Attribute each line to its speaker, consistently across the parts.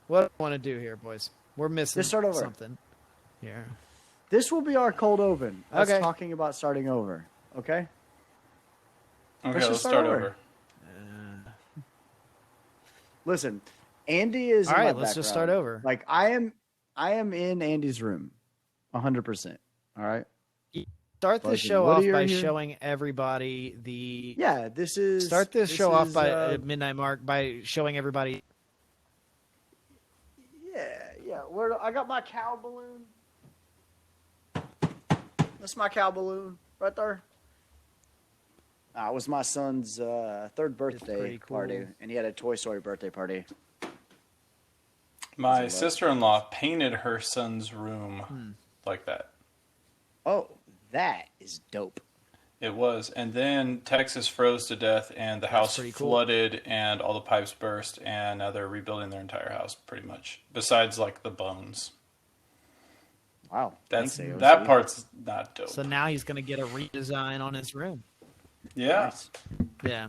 Speaker 1: What do I want to do here, boys? We're missing
Speaker 2: Just start over.
Speaker 1: something here.
Speaker 2: This will be our cold open. Us
Speaker 1: Okay.
Speaker 2: talking about starting over. Okay?
Speaker 3: Okay, let's start over.
Speaker 2: Listen, Andy is
Speaker 1: All
Speaker 2: in
Speaker 1: right,
Speaker 2: my
Speaker 1: let's just
Speaker 2: background.
Speaker 1: start over.
Speaker 2: Like I am in Andy's room, 100%. All right.
Speaker 1: Start this
Speaker 2: Fuzzy,
Speaker 1: show
Speaker 2: what
Speaker 1: off
Speaker 2: are
Speaker 1: by
Speaker 2: your-
Speaker 1: showing everybody the.
Speaker 2: Yeah, this is.
Speaker 1: Start this show off by
Speaker 2: is,
Speaker 1: midnight mark by showing everybody.
Speaker 2: Yeah. Where I got my cow balloon. That's my cow balloon right there. It was my son's third birthday
Speaker 1: pretty cool.
Speaker 2: party, and he had a Toy Story birthday party.
Speaker 3: My sister-in-law painted her son's room like that.
Speaker 2: Oh, that is dope.
Speaker 3: It was. And then Texas froze to death, and the house
Speaker 1: pretty cool.
Speaker 3: flooded, and all the pipes burst, and now they're rebuilding their entire house, pretty much. Besides, like, the bones.
Speaker 2: Wow.
Speaker 3: That's
Speaker 2: Thanks, AOC.
Speaker 3: that part's not dope.
Speaker 1: So now he's going to get a redesign on his room.
Speaker 3: Yeah.
Speaker 2: Nice.
Speaker 1: Yeah.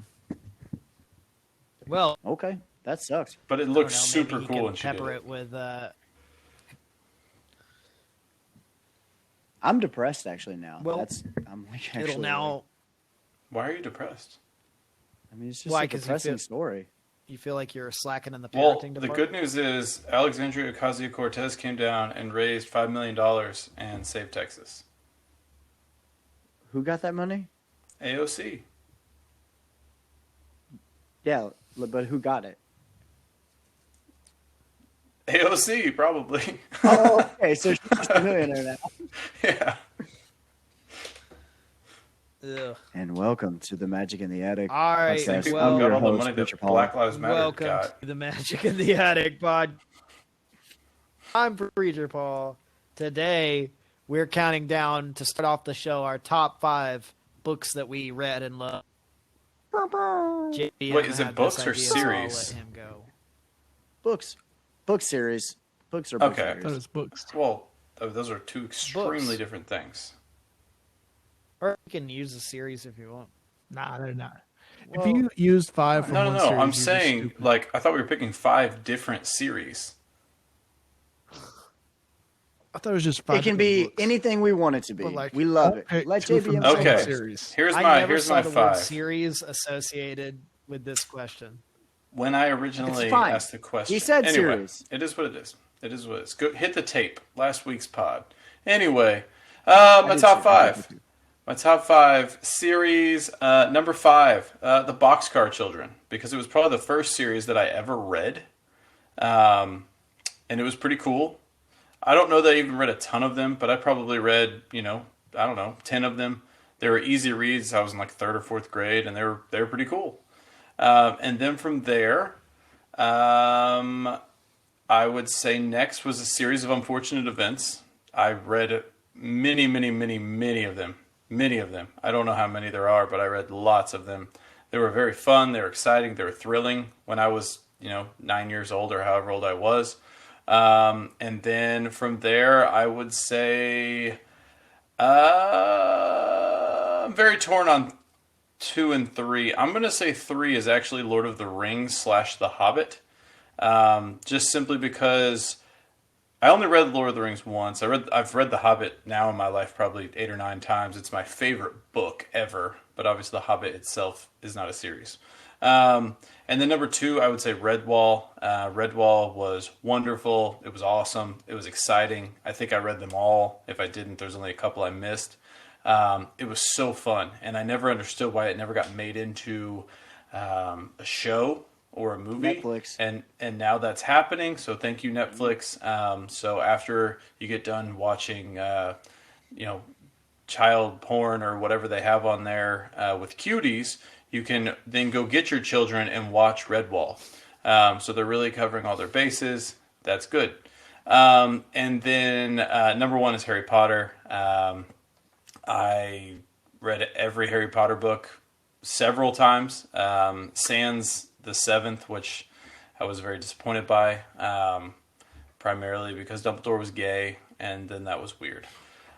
Speaker 1: Well,
Speaker 2: Okay, that sucks.
Speaker 3: But it
Speaker 1: I don't
Speaker 3: looks
Speaker 1: know,
Speaker 3: super
Speaker 1: maybe he
Speaker 3: cool
Speaker 1: can
Speaker 3: when she did
Speaker 1: pepper
Speaker 3: it.
Speaker 1: it with.
Speaker 2: I'm depressed actually now.
Speaker 1: Well,
Speaker 2: I'm like actually.
Speaker 1: It'll now.
Speaker 3: Why are you depressed?
Speaker 2: I mean, it's just
Speaker 1: Why,
Speaker 2: a
Speaker 1: 'cause you
Speaker 2: depressing
Speaker 1: feel-
Speaker 2: story.
Speaker 1: You feel like you're slacking in the
Speaker 3: Well,
Speaker 1: parenting
Speaker 3: the
Speaker 1: department.
Speaker 3: good news is Alexandria Ocasio-Cortez came down and raised $5 million and saved Texas.
Speaker 2: Who got that money?
Speaker 3: AOC.
Speaker 2: Yeah, but who got it?
Speaker 3: AOC, probably.
Speaker 2: Oh, okay, so she's just a millionaire now.
Speaker 3: Yeah.
Speaker 1: Ugh.
Speaker 2: And welcome to the Magic in the Attic.
Speaker 1: All right,
Speaker 2: podcast.
Speaker 3: People
Speaker 1: well,
Speaker 2: I'm
Speaker 3: got
Speaker 2: your
Speaker 3: all the
Speaker 2: host,
Speaker 3: money that
Speaker 2: Richard Paul.
Speaker 3: Black Lives Matter
Speaker 1: welcome
Speaker 3: got.
Speaker 1: to the Magic in the Attic pod. I'm Preacher Paul. Today, we're counting down to start off the show our top 5 books that we read and loved.
Speaker 3: Wait, is it books or series?
Speaker 1: So I'll let him go.
Speaker 2: Books, book series, books are book
Speaker 3: Okay.
Speaker 4: I thought it
Speaker 2: series.
Speaker 4: was books.
Speaker 3: Well, those are two extremely
Speaker 1: Books.
Speaker 3: different things.
Speaker 1: Or you can use a series if you want.
Speaker 4: Nah, they're not.
Speaker 2: Well,
Speaker 4: if you used 5 from
Speaker 3: No.
Speaker 4: one series,
Speaker 3: I'm
Speaker 4: you're just
Speaker 3: saying,
Speaker 4: stupid.
Speaker 3: like, I thought we were picking 5 different series.
Speaker 4: I thought it was just 5.
Speaker 2: It can be anything we want it to be.
Speaker 1: But, like,
Speaker 2: we love it.
Speaker 4: Okay,
Speaker 2: Let
Speaker 4: 2 from
Speaker 2: JBM
Speaker 4: the same
Speaker 3: Okay.
Speaker 4: series.
Speaker 3: Here's
Speaker 1: I
Speaker 3: my
Speaker 1: never saw
Speaker 3: my
Speaker 1: the word
Speaker 3: 5.
Speaker 1: series associated with this question.
Speaker 3: When I originally
Speaker 2: It's fine.
Speaker 3: asked the question,
Speaker 2: He said
Speaker 3: anyway,
Speaker 2: series.
Speaker 3: it is what it is. It is what it is. Go hit the tape. Last week's pod. Anyway, my
Speaker 2: did
Speaker 3: top
Speaker 2: too. I did
Speaker 3: 5.
Speaker 2: too.
Speaker 3: My top 5 series. Number 5, the Boxcar Children, because it was probably the first series that I ever read, and it was pretty cool. I don't know that I even read a ton of them, but I probably read, 10 of them. They were easy reads. I was in like 3rd or 4th grade, and they were pretty cool. And then from there, I would say next was a series of unfortunate events. I read many of them. Many of them. I don't know how many there are, but I read lots of them. They were very fun. They were exciting. They were thrilling when I was, 9 years old or however old I was. And then from there, I would say I'm very torn on 2 and 3. I'm going to say 3 is actually Lord of the Rings / The Hobbit. Just simply because I only read Lord of the Rings once. I've read The Hobbit now in my life probably 8 or 9 times. It's my favorite book ever, but obviously The Hobbit itself is not a series. And then number 2, I would say Redwall. Redwall was wonderful. It was awesome. It was exciting. I think I read them all. If I didn't, there's only a couple I missed. It was so fun, and I never understood why it never got made into a show or a movie.
Speaker 2: Netflix.
Speaker 3: And now that's happening, so thank you, Netflix. So after you get done watching, child porn or whatever they have on there with cuties, you can then go get your children and watch Redwall. So they're really covering all their bases. That's good. And then number 1 is Harry Potter. I read every Harry Potter book several times. Sans the 7th, which I was very disappointed by, primarily because Dumbledore was gay, and then that was weird.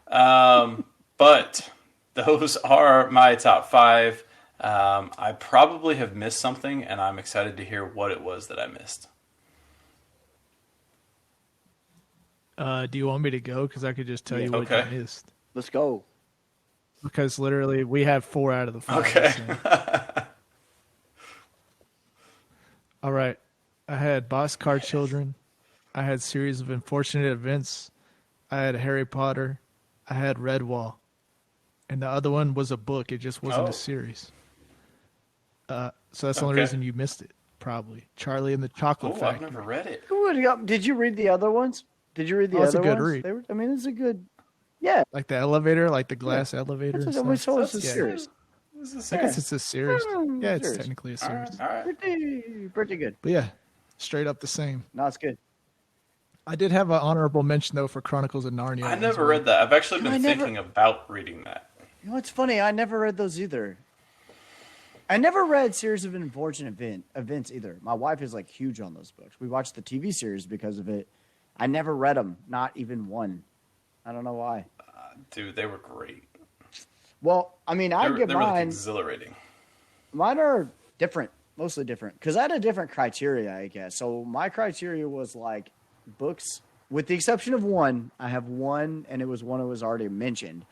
Speaker 3: But those are my top 5. I probably have missed something, and I'm excited to hear what it was that I missed.
Speaker 4: Do you want me to go? Because I could just tell you what
Speaker 3: Okay.
Speaker 4: you missed.
Speaker 2: Let's go.
Speaker 4: Because literally, we have 4 out of the 5.
Speaker 3: Okay.
Speaker 4: so. All right. I had Boxcar Children. I had Series of Unfortunate Events. I had Harry Potter. I had Redwall. And the other one was a book. It just wasn't
Speaker 3: Oh.
Speaker 4: a series. So that's the only
Speaker 3: Okay.
Speaker 4: reason you missed it, probably. Charlie and the Chocolate
Speaker 3: Oh, I've
Speaker 4: Factory.
Speaker 3: never read it.
Speaker 2: Did you read the other ones? Did you read the
Speaker 4: Oh, it's a
Speaker 2: other
Speaker 4: good
Speaker 2: ones?
Speaker 4: read.
Speaker 2: I mean, it's a good. Yeah,
Speaker 4: Like the elevator, like the glass elevator.
Speaker 2: that's
Speaker 4: and
Speaker 2: what we
Speaker 4: stuff.
Speaker 2: saw. It's a
Speaker 4: Yeah.
Speaker 2: series.
Speaker 3: This is
Speaker 4: I guess it's a series.
Speaker 2: Mm,
Speaker 4: Yeah, it's
Speaker 2: series.
Speaker 4: technically a
Speaker 3: all
Speaker 4: series.
Speaker 3: right. All right.
Speaker 2: Pretty good.
Speaker 4: But yeah, straight up the same.
Speaker 2: No, it's good.
Speaker 4: I did have an honorable mention though for Chronicles of Narnia.
Speaker 3: I
Speaker 4: as
Speaker 3: never
Speaker 4: well.
Speaker 3: read that. I've actually
Speaker 2: No,
Speaker 3: been
Speaker 2: I never-
Speaker 3: thinking about reading that.
Speaker 2: You know, it's funny. I never read those either. I never read Series of Unfortunate Events either. My wife is like huge on those books. We watched the TV series because of it. I never read them, not even one. I don't know why.
Speaker 3: Dude, they were great.
Speaker 2: Well, I mean, I get
Speaker 3: They were like
Speaker 2: mine.
Speaker 3: exhilarating.
Speaker 2: Mine are different, mostly different, because I had a different criteria, I guess. So my criteria was like books, with the exception of one. I have one, and it was one that was already mentioned.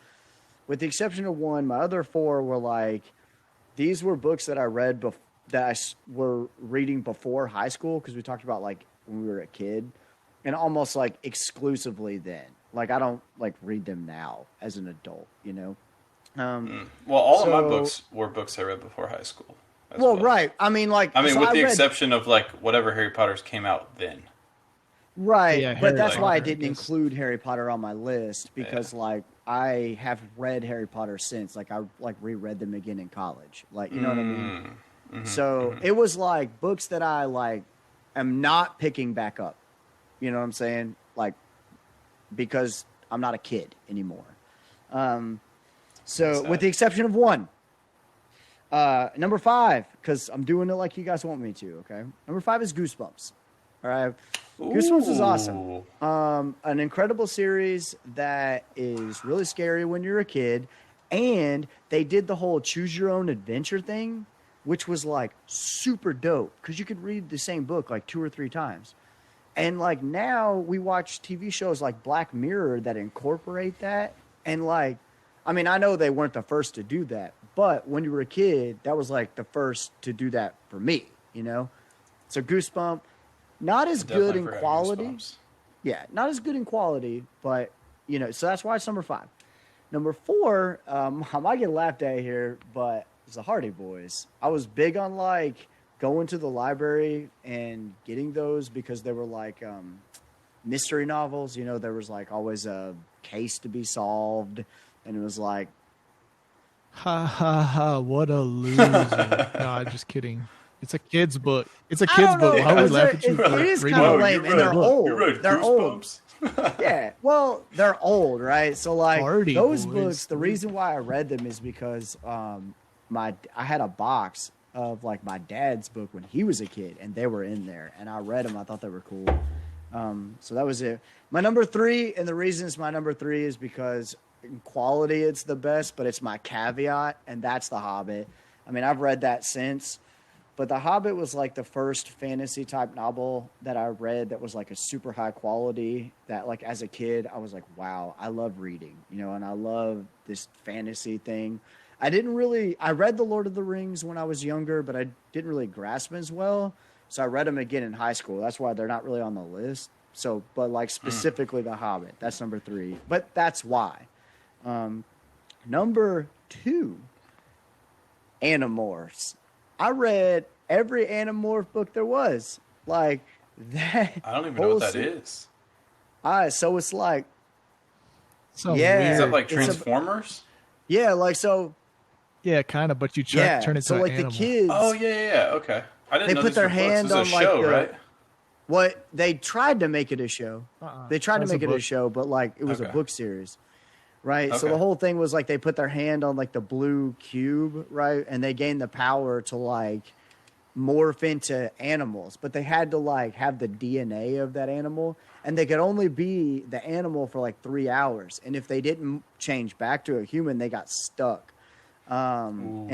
Speaker 2: With the exception of one, my other 4 were like, these were books that I read were reading before high school, because we talked about like when we were a kid, and almost like exclusively then. Like I don't like read them now as an adult, you know.
Speaker 3: Well, all of my
Speaker 2: So-
Speaker 3: books were books I read before high school. as
Speaker 2: Well, right. I mean, like,
Speaker 3: I mean,
Speaker 2: so
Speaker 3: with
Speaker 2: I
Speaker 3: the
Speaker 2: read-
Speaker 3: exception of like whatever Harry Potter's came out then.
Speaker 2: Right,
Speaker 4: Yeah,
Speaker 2: but
Speaker 4: Harry
Speaker 2: that's why I
Speaker 4: Potter, I
Speaker 2: didn't
Speaker 4: guess.
Speaker 2: include Harry Potter on my list because, like, I have read Harry Potter since. Like, I like reread them again in college. Like, you know what I mean? So it was like books that I like am not picking back up. You know what I'm saying? Like, because I'm not a kid anymore. So with the exception of one, number 5, because I'm doing it like you guys want me to. Okay, number 5 is Goosebumps. All right. Goosebumps is awesome.
Speaker 3: Ooh.
Speaker 2: An incredible series that is really scary when you're a kid. And they did the whole choose your own adventure thing, which was like super dope because you could read the same book like 2 or 3 times. And like now we watch TV shows like Black Mirror that incorporate that. And like, I mean, I know they weren't the first to do that, but when you were a kid, that was like the first to do that for me, you know? So Goosebump. Not as good
Speaker 3: Definitely
Speaker 2: in
Speaker 3: forgot
Speaker 2: quality.
Speaker 3: Goosebumps.
Speaker 2: Yeah, not as good in quality, but, you know, so that's why it's number 5. Number 4, I might get laughed at here, but it's the Hardy Boys. I was big on, like, going to the library and getting those because they were, like, mystery novels. You know, there was, like, always a case to be solved, and it was, like,
Speaker 4: Ha ha ha! What a loser! No, I'm just kidding. It's a kid's book. It's a kid's book. Why would we laugh at you for
Speaker 2: It is
Speaker 4: reading
Speaker 2: kind of
Speaker 4: a
Speaker 2: lame,
Speaker 4: book?
Speaker 2: and they're old.
Speaker 3: You read
Speaker 2: They're old.
Speaker 3: Goosebumps?
Speaker 2: Yeah, well, they're old, right? So like
Speaker 4: Hardy
Speaker 2: those
Speaker 4: Boys.
Speaker 2: books, the reason why I read them is because I had a box of like my dad's book when he was a kid, and they were in there, and I read them. I thought they were cool. So that was it. My number 3, and the reason it's my number 3 is because in quality it's the best, but it's my caveat, and that's The Hobbit. I mean, I've read that since. But The Hobbit was like the first fantasy type novel that I read that was like a super high quality that like as a kid, I was like, wow, I love reading, you know, and I love this fantasy thing. I read The Lord of the Rings when I was younger, but I didn't really grasp them as well. So I read them again in high school. That's why they're not really on the list. So, but like specifically The Hobbit, that's number 3. But that's why. Number 2, Animorphs. I read every Animorph book there was. Like that.
Speaker 3: I don't even know what that is.
Speaker 2: So it's like,
Speaker 4: So
Speaker 2: Yeah.
Speaker 3: Is
Speaker 4: weird.
Speaker 3: that like
Speaker 2: It's a-
Speaker 3: Transformers?
Speaker 2: yeah, like so.
Speaker 4: Yeah, kind of. But you
Speaker 2: Yeah,
Speaker 4: turn it
Speaker 2: so
Speaker 4: to
Speaker 2: like
Speaker 4: an animal.
Speaker 2: the kids.
Speaker 3: Oh yeah. Okay. I didn't
Speaker 2: They
Speaker 3: know
Speaker 2: put
Speaker 3: these
Speaker 2: their
Speaker 3: were books.
Speaker 2: hand
Speaker 3: This is a
Speaker 2: on, like,
Speaker 3: show,
Speaker 2: the-
Speaker 3: right?
Speaker 2: What they tried to make it a show. They tried to
Speaker 4: That's a
Speaker 2: make it a
Speaker 4: book.
Speaker 2: show, but like it was a
Speaker 3: Okay.
Speaker 2: book series. Right. So
Speaker 3: Okay.
Speaker 2: the whole thing was like they put their hand on like the blue cube, right? And they gained the power to like morph into animals, but they had to like have the DNA of that animal, and they could only be the animal for like 3 hours. And if they didn't change back to a human, they got stuck. And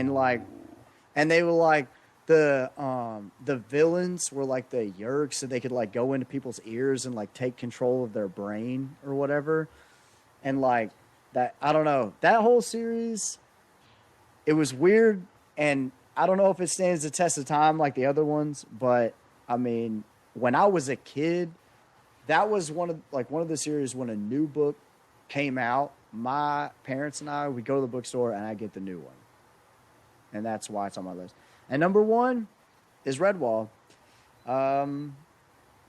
Speaker 2: they were like, the villains were like the Yerks, so they could like go into people's ears and like take control of their brain or whatever. And like that, I don't know, that whole series, it was weird, and I don't know if it stands the test of time like the other ones, but I mean, when I was a kid, that was one of the series when a new book came out. My parents and I would go to the bookstore and I get the new one, and that's why it's on my list. And number 1 is Redwall. I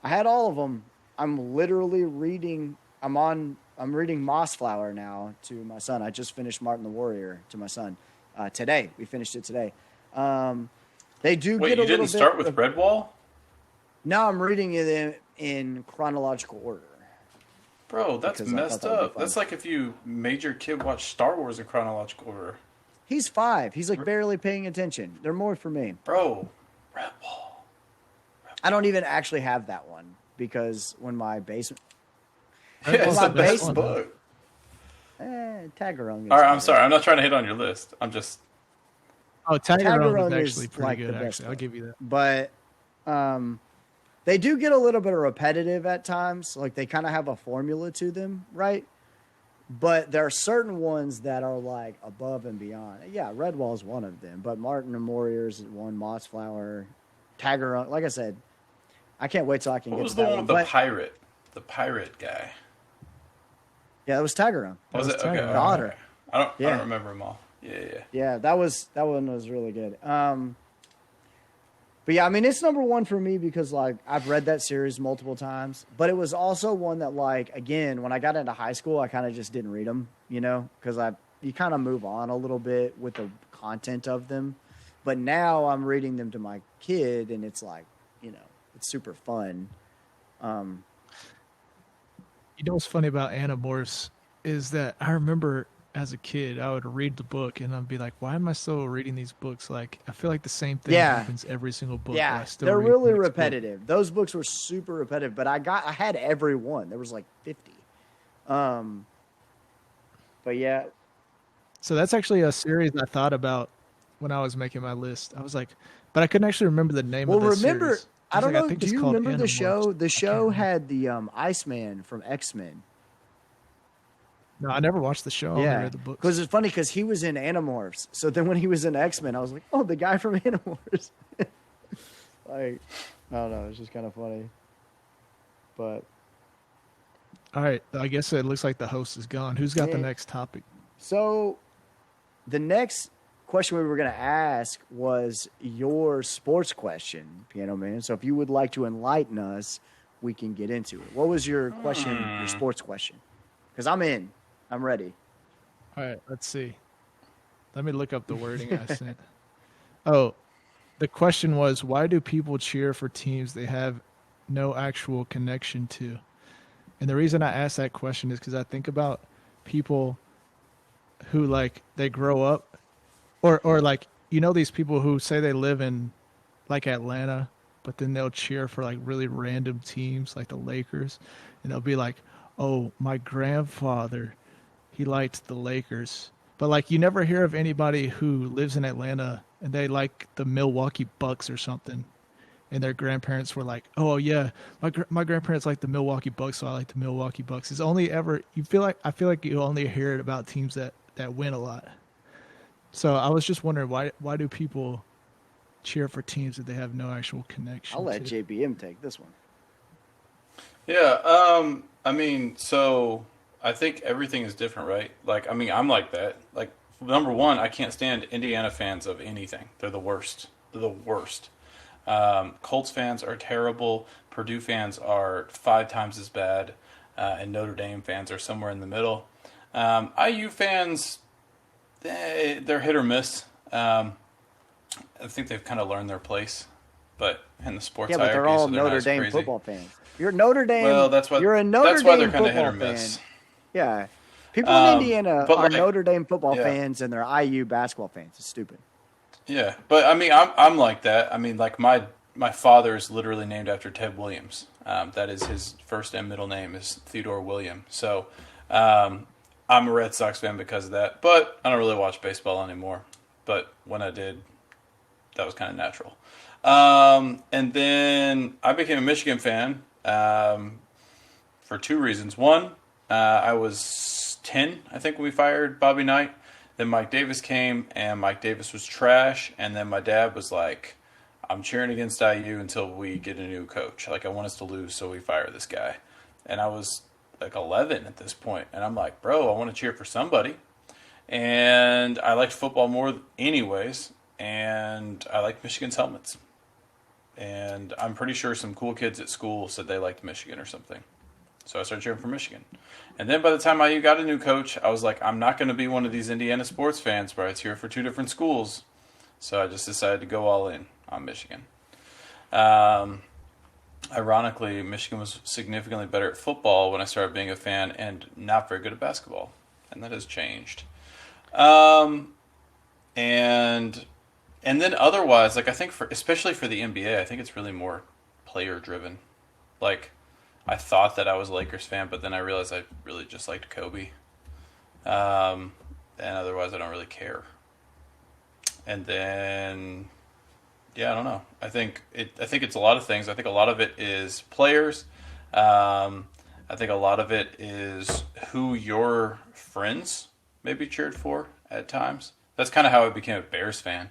Speaker 2: had all of them. I'm literally reading. I'm reading Mossflower now to my son. I just finished Martin the Warrior to my son today. We finished it today. They do.
Speaker 3: Wait,
Speaker 2: get a
Speaker 3: you didn't start with Redwall?
Speaker 2: No, I'm reading it in chronological order.
Speaker 3: Bro, that's messed up. That's
Speaker 2: fun.
Speaker 3: like if you made your kid watch Star Wars in chronological order.
Speaker 2: He's 5. He's like barely paying attention. They're more for me.
Speaker 3: Bro, Redwall.
Speaker 2: I don't even actually have that one because when my basement.
Speaker 3: Yeah, it's
Speaker 2: my
Speaker 3: the best
Speaker 2: basement.
Speaker 3: book.
Speaker 2: Tagarung.
Speaker 3: All right, I'm sorry. I'm not trying to hit on your list. I'm just.
Speaker 4: Oh, Tagarung
Speaker 2: Tagarung
Speaker 4: is
Speaker 2: is
Speaker 4: actually pretty
Speaker 2: like
Speaker 4: good.
Speaker 2: the best
Speaker 4: Actually, I'll give you that.
Speaker 2: But they do get a little bit of repetitive at times. Like they kind of have a formula to them, right? But there are certain ones that are like above and beyond. Yeah, Redwall is one of them. But Martin and Warriors is one. Mossflower, Tagarung. Like I said, I can't wait till I can
Speaker 3: What
Speaker 2: get
Speaker 3: was
Speaker 2: to
Speaker 3: the
Speaker 2: that
Speaker 3: one
Speaker 2: one.
Speaker 3: with
Speaker 2: But,
Speaker 3: the pirate guy?
Speaker 2: yeah, it was Tagarung.
Speaker 3: Was it? Okay.
Speaker 4: Tagarung.
Speaker 3: all
Speaker 2: Otter.
Speaker 3: right. I don't
Speaker 2: Yeah.
Speaker 3: remember them all. Yeah.
Speaker 2: Yeah, that one was really good. But yeah, I mean, it's number 1 for me because like I've read that series multiple times. But it was also one that like again, when I got into high school, I kind of just didn't read them, because you kind of move on a little bit with the content of them. But now I'm reading them to my kid, and it's like, it's super fun.
Speaker 4: You know what's funny about Animorphs is that I remember as a kid, I would read the book and I'd be like, why am I still reading these books? Like, I feel like the same thing happens every single book.
Speaker 2: Yeah,
Speaker 4: but I still
Speaker 2: they're
Speaker 4: read the
Speaker 2: really
Speaker 4: next book.
Speaker 2: repetitive. Those books were super repetitive, but I had every one. There was like 50. But yeah,
Speaker 4: So that's actually a series I thought about when I was making my list. I was like, but I couldn't actually remember the name of the series.
Speaker 2: I don't
Speaker 4: was like,
Speaker 2: know.
Speaker 4: think
Speaker 2: Do
Speaker 4: it's
Speaker 2: you
Speaker 4: called
Speaker 2: remember the
Speaker 4: Animorphs.
Speaker 2: show? The
Speaker 4: I
Speaker 2: show
Speaker 4: can't remember.
Speaker 2: had the Iceman from X-Men.
Speaker 4: No, I never watched the show. I only
Speaker 2: Yeah,
Speaker 4: read the books.
Speaker 2: because it's funny because he was in Animorphs. So then when he was in X-Men, I was like, oh, the guy from Animorphs. Like, I don't know. It's just kind of funny. But
Speaker 4: All right, I guess it looks like the host is gone. Who's got the
Speaker 2: Yeah.
Speaker 4: next topic?
Speaker 2: so the next question we were going to ask was your sports question, Piano Man. So if you would like to enlighten us, we can get into it. What was your question, your sports question? Because I'm in. I'm ready.
Speaker 4: All right, let's see. Let me look up the wording I sent. Oh, the question was, why do people cheer for teams they have no actual connection to? And the reason I asked that question is because I think about people who, like, they grow up, or like, these people who say they live in, like, Atlanta, but then they'll cheer for, like, really random teams, like the Lakers, and they'll be like, oh, my grandfather, he liked the Lakers. But, like, you never hear of anybody who lives in Atlanta and they like the Milwaukee Bucks or something. And their grandparents were like, oh, yeah, my grandparents like the Milwaukee Bucks, so I like the Milwaukee Bucks. It's only ever, I feel like you only hear it about teams that win a lot. So I was just wondering, why do people cheer for teams that they have no actual connection
Speaker 2: I'll let
Speaker 4: to?
Speaker 2: JBM take this one.
Speaker 3: Yeah. I mean, so I think everything is different, right? Like, I mean, I'm like that. Like, number one, I can't stand Indiana fans of anything. They're the worst. They're the worst. Colts fans are terrible. Purdue fans are 5 times as bad. And Notre Dame fans are somewhere in the middle. IU fans, they're hit or miss. I think they've kind of learned their place, but in the sports
Speaker 2: Yeah, but they're
Speaker 3: hierarchy,
Speaker 2: all
Speaker 3: so they're not
Speaker 2: Notre
Speaker 3: as
Speaker 2: Dame
Speaker 3: crazy.
Speaker 2: football fans. You're Notre Dame.
Speaker 3: Well, that's why
Speaker 2: you're a Notre
Speaker 3: that's why
Speaker 2: Dame
Speaker 3: they're kind of hit or
Speaker 2: football
Speaker 3: miss.
Speaker 2: fan. Yeah, people in Indiana
Speaker 3: but
Speaker 2: are
Speaker 3: like-
Speaker 2: Notre Dame football
Speaker 3: yeah.
Speaker 2: fans and they're IU basketball fans. It's stupid.
Speaker 3: Yeah, but I mean, I'm like that. I mean, like my father is literally named after Ted Williams. That is his first and middle name is Theodore William. So I'm a Red Sox fan because of that. But I don't really watch baseball anymore. But when I did, that was kind of natural. And then I became a Michigan fan for two reasons. One, I was 10, I think, when we fired Bobby Knight. Then Mike Davis came, and Mike Davis was trash. And then my dad was like, I'm cheering against IU until we get a new coach. Like, I want us to lose, so we fire this guy. And I was like 11 at this point. And I'm like, bro, I want to cheer for somebody. And I liked football more anyways. And I liked Michigan's helmets. And I'm pretty sure some cool kids at school said they liked Michigan or something. So I started cheering for Michigan. And then by the time IU got a new coach, I was like, I'm not going to be one of these Indiana sports fans where I cheer for two different schools. So I just decided to go all in on Michigan. Ironically, Michigan was significantly better at football when I started being a fan and not very good at basketball. And that has changed. And then otherwise, like I think especially for the NBA, I think it's really more player driven. Like I thought that I was a Lakers fan, but then I realized I really just liked Kobe. And otherwise I don't really care. And then yeah, I don't know. I think it's a lot of things. I think a lot of it is players. I think a lot of it is who your friends maybe cheered for at times. That's kind of how I became a Bears fan.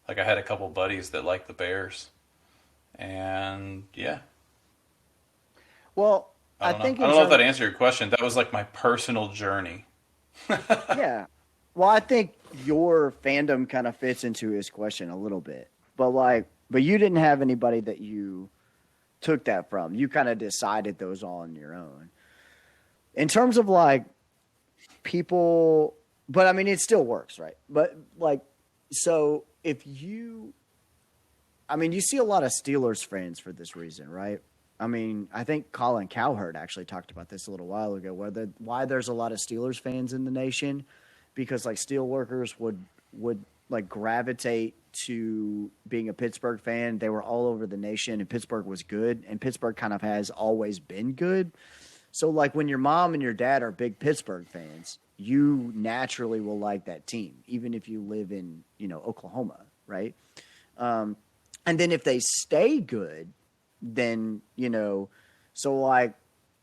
Speaker 3: Like I had a couple buddies that liked the Bears, and yeah.
Speaker 2: Well,
Speaker 3: I don't know if that answered your question. That was like my personal journey.
Speaker 2: Yeah. Well, I think your fandom kind of fits into his question a little bit, but you didn't have anybody that you took that from. You kind of decided those all on your own. In terms of like people, but I mean, it still works, right? But like, so if you, I mean, you see a lot of Steelers fans for this reason, right? I mean, I think Colin Cowherd actually talked about this a little while ago, why there's a lot of Steelers fans in the nation, because like steel workers would like gravitate to being a Pittsburgh fan. They were all over the nation, and Pittsburgh was good, and Pittsburgh kind of has always been good. So like when your mom and your dad are big Pittsburgh fans, you naturally will like that team, even if you live in, Oklahoma, right? And then if they stay good, then, so like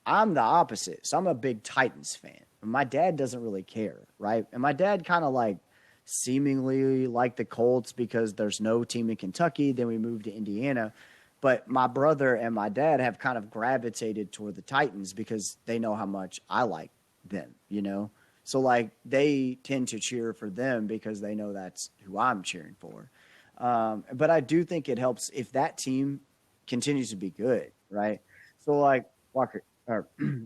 Speaker 2: I'm the opposite. So I'm a big Titans fan. My dad doesn't really care, right? And my dad kind of like seemingly like the Colts because there's no team in Kentucky. Then we moved to Indiana. But my brother and my dad have kind of gravitated toward the Titans because they know how much I like them, So like they tend to cheer for them because they know that's who I'm cheering for. But I do think it helps if that team continues to be good, right? So like Walker,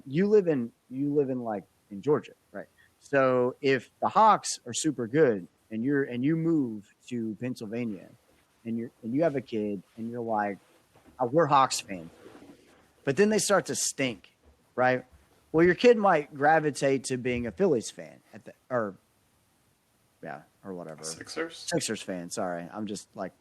Speaker 2: you live in like in Georgia, right? So if the Hawks are super good and you move to Pennsylvania and you have a kid and you're like, oh, we're Hawks fans, but then they start to stink, right? Well, your kid might gravitate to being a Phillies fan or whatever. Sixers fan. Sorry, I'm just like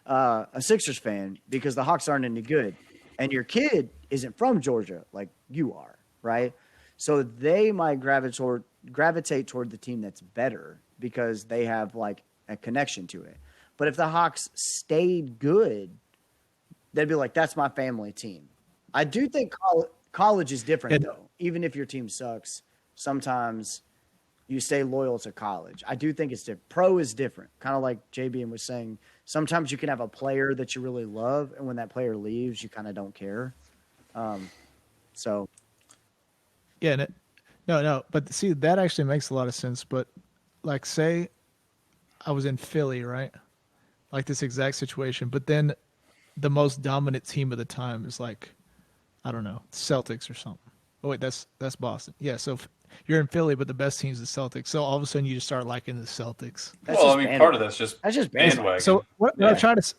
Speaker 2: a Sixers fan because the Hawks aren't any good, and your kid isn't from Georgia like you are, right? So they might gravitate toward the team that's better because they have like a connection to it. But if the Hawks stayed good, they'd be like, that's my family team. I do think college is different, though. Even if your team sucks, sometimes you stay loyal to college. I do think it's different. Pro is different. Kind of like JB was saying, sometimes you can have a player that you really love, and when that player leaves, you kind of don't care. So.
Speaker 4: Yeah, no. But see, that actually makes a lot of sense. But like, say I was in Philly, right? Like this exact situation. But then the most dominant team of the time is like, I don't know, Celtics or something. Oh wait, that's Boston. Yeah, so you're in Philly, but the best team's the Celtics. So all of a sudden you just start liking the Celtics.
Speaker 3: Part of that's just bandwagon.
Speaker 4: So what I'm trying to,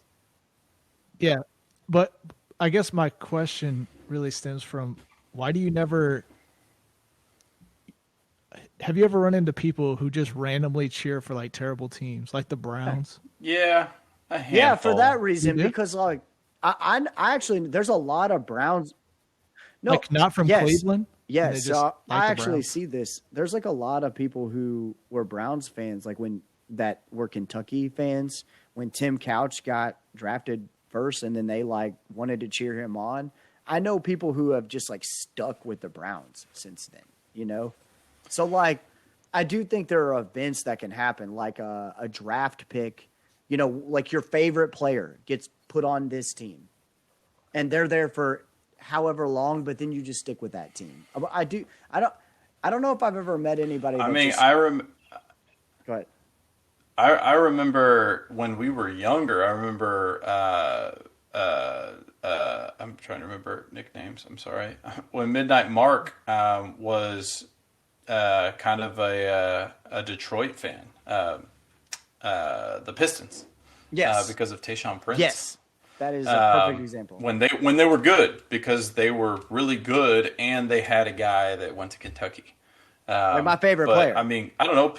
Speaker 4: yeah, but I guess my question really stems from why do you never? Have you ever run into people who just randomly cheer for like terrible teams, like the Browns?
Speaker 3: Yeah, a handful.
Speaker 2: Yeah, for that reason, because like I actually there's a lot of Browns. No,
Speaker 4: like not from Cleveland.
Speaker 2: Yes, so I actually see this. There's like a lot of people who were Browns fans, like that were Kentucky fans when Tim Couch got drafted first and then they like wanted to cheer him on. I know people who have just like stuck with the Browns since then, you know? So like, I do think there are events that can happen, like a draft pick, you know, like your favorite player gets put on this team and they're there for however long, but then you just stick with that team. I don't know if I've ever met anybody.
Speaker 3: I
Speaker 2: that
Speaker 3: mean,
Speaker 2: just... Go ahead.
Speaker 3: I remember when we were younger. I remember I'm trying to remember nicknames. I'm sorry. When Midnight Mark was kind of a Detroit fan, the Pistons.
Speaker 2: Yes,
Speaker 3: because of Tayshaun Prince.
Speaker 2: Yes, that is a perfect example.
Speaker 3: When they were good, because they were really good, and they had a guy that went to Kentucky.
Speaker 2: Like my favorite player.
Speaker 3: I mean, I don't know.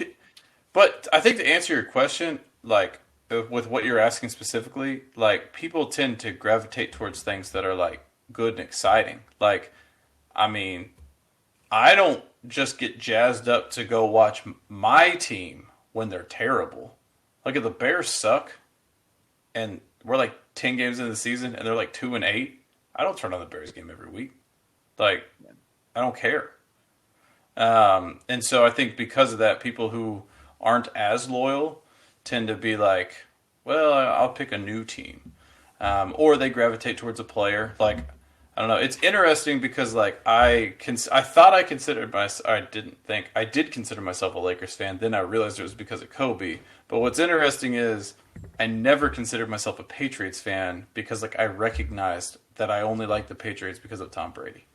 Speaker 3: But I think to answer your question, like with what you're asking specifically, like people tend to gravitate towards things that are like good and exciting. Like, I mean, I don't just get jazzed up to go watch my team when they're terrible. Like if the Bears suck and we're like 10 games into the season and they're like 2-8, I don't turn on the Bears game every week. Like, I don't care. And so I think because of that, people who aren't as loyal tend to be like, well, I'll pick a new team. Or they gravitate towards a player. Like, I don't know. It's interesting because like I did consider myself a Lakers fan. Then I realized it was because of Kobe. But what's interesting is I never considered myself a Patriots fan because like I recognized that I only liked the Patriots because of Tom Brady.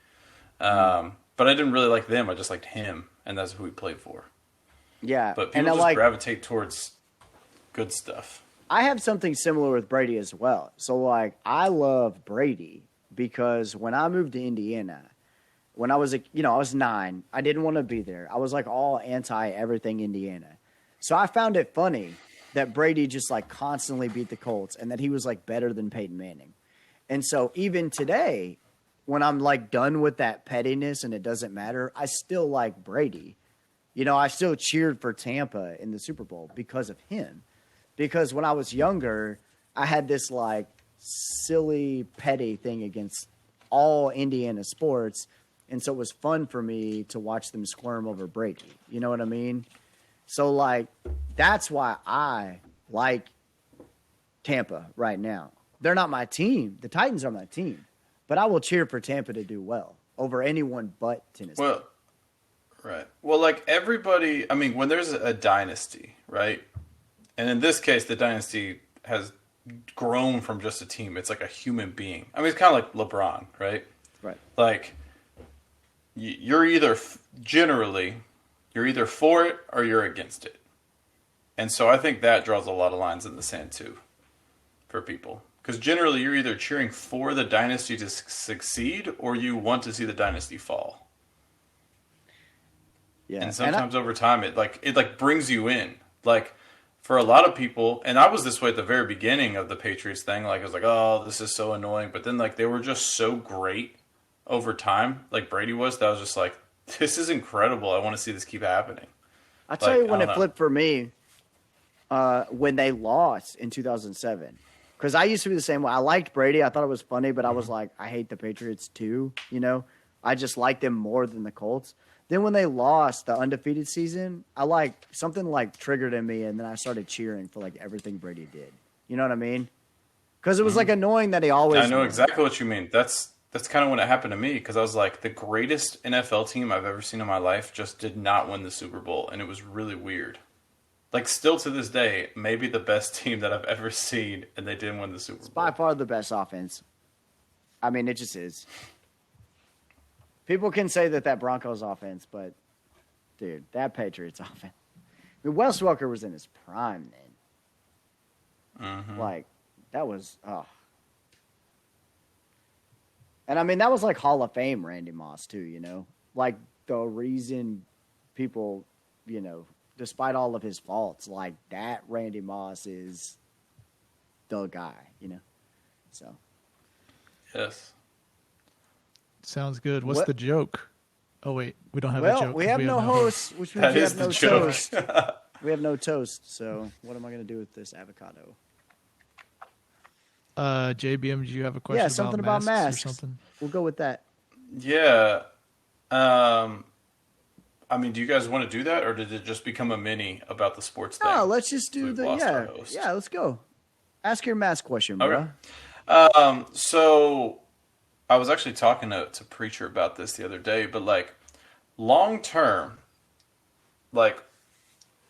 Speaker 3: But I didn't really like them. I just liked him, and that's who he played for.
Speaker 2: Yeah,
Speaker 3: but people just gravitate towards good stuff.
Speaker 2: I have something similar with Brady as well. So like I love Brady because when I moved to Indiana, when I was I was 9, I didn't want to be there. I was like all anti everything Indiana. So I found it funny that Brady just like constantly beat the Colts and that he was like better than Peyton Manning. And so even today, when I'm like done with that pettiness and it doesn't matter, I still like Brady. You know, I still cheered for Tampa in the Super Bowl because of him. Because when I was younger, I had this like silly, petty thing against all Indiana sports. And so it was fun for me to watch them squirm over Brady. You know what I mean? So like, that's why I like Tampa right now. They're not my team. The Titans are my team. But I will cheer for Tampa to do well over anyone but Tennessee.
Speaker 3: Well, right. Well, like everybody, I mean, when there's a dynasty, right? And in this case, the dynasty has grown from just a team. It's like a human being. I mean, it's kind of like LeBron, right?
Speaker 2: Right.
Speaker 3: Like, you're either for it or you're against it. And so I think that draws a lot of lines in the sand, too, for people. Because generally, you're either cheering for the dynasty to succeed or you want to see the dynasty fall.
Speaker 2: Yeah.
Speaker 3: And sometimes over time, it brings you in. Like, for a lot of people, and I was this way at the very beginning of the Patriots thing. Like, I was like, oh, this is so annoying. But then, like, they were just so great over time, like Brady was, that I was just like, this is incredible. I want to see this keep happening.
Speaker 2: I'll tell you when it flipped for me, when they lost in 2007. Because I used to be the same way. I liked Brady. I thought it was funny, but I was like, I hate the Patriots too, you know? I just like them more than the Colts. Then when they lost the undefeated season, something like triggered in me, and then I started cheering for like everything Brady did. You know what I mean? Because it was like annoying that he always.
Speaker 3: I know exactly what you mean. That's kind of when it happened to me, because I was like, the greatest NFL team I've ever seen in my life just did not win the Super Bowl, and it was really weird. Like, still to this day, maybe the best team that I've ever seen, and they didn't win the Super Bowl.
Speaker 2: It's by far the best offense. I mean, it just is. People can say that Broncos offense, but, dude, that Patriots offense. I mean, Wes Welker was in his prime then.
Speaker 3: Mm-hmm.
Speaker 2: Like, that was, And, I mean, that was like Hall of Fame Randy Moss, too, you know? Like, the reason people, you know, despite all of his faults, like, that Randy Moss is the guy, you know? So.
Speaker 3: Yes.
Speaker 4: Sounds good. What's the joke? Oh, wait. We don't have a
Speaker 2: well,
Speaker 4: joke.
Speaker 2: we have no host, which means
Speaker 3: That
Speaker 2: we
Speaker 3: is
Speaker 2: have
Speaker 3: the
Speaker 2: no
Speaker 3: joke.
Speaker 2: toast. We have no toast, so what am I going to do with this avocado?
Speaker 4: JBM, do you have a question?
Speaker 2: Yeah, something about masks.
Speaker 4: Or something?
Speaker 2: We'll go with that.
Speaker 3: Yeah. I mean, do you guys want to do that, or did it just become a mini about the sports thing?
Speaker 2: No, let's just do
Speaker 3: We've
Speaker 2: the
Speaker 3: lost our host.
Speaker 2: Yeah, let's go. Ask your mask question, bro.
Speaker 3: Okay. So I was actually talking to Preacher about this the other day, but like long term, like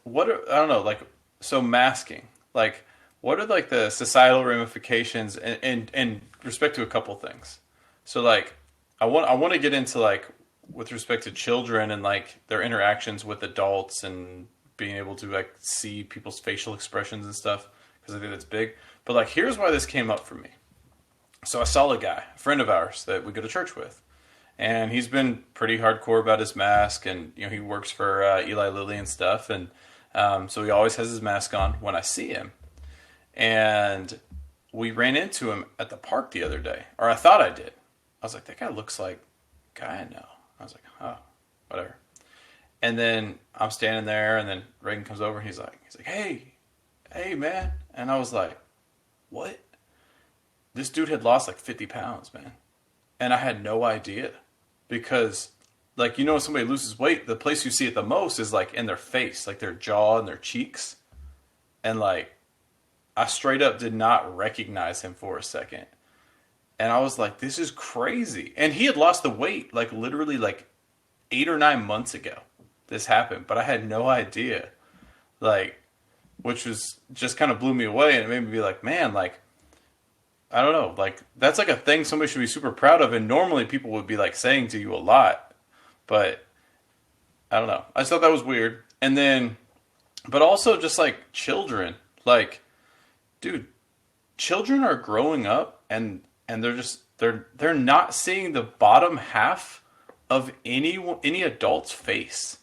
Speaker 3: I don't know, like, so masking, like what are like the societal ramifications in respect to a couple things? So like I want to get into like with respect to children and like their interactions with adults and being able to like see people's facial expressions and stuff, because I think that's big. But like, here's why this came up for me. So I saw a guy, a friend of ours that we go to church with, and he's been pretty hardcore about his mask, and he works for Eli Lilly and stuff, and so he always has his mask on when I see him. And we ran into him at the park the other day, or I thought I did. I was like, that guy looks like a guy I know. I was like, oh, whatever. And then I'm standing there, and then Reagan comes over, and he's like, hey, man. And I was like, what? This dude had lost like 50 pounds, man. And I had no idea. Because, like, when somebody loses weight, the place you see it the most is like in their face, like their jaw and their cheeks. And like, I straight up did not recognize him for a second. And I was like, this is crazy. And he had lost the weight, like, literally, like, 8 or 9 months ago. This happened. But I had no idea. Like, which was just kind of blew me away. And it made me be like, man, like, I don't know. Like, that's like a thing somebody should be super proud of. And normally people would be, like, saying to you a lot. But, I don't know. I just thought that was weird. And then, but also just, like, children. Like, dude, children are growing up and they're just they're not seeing the bottom half of any adult's face,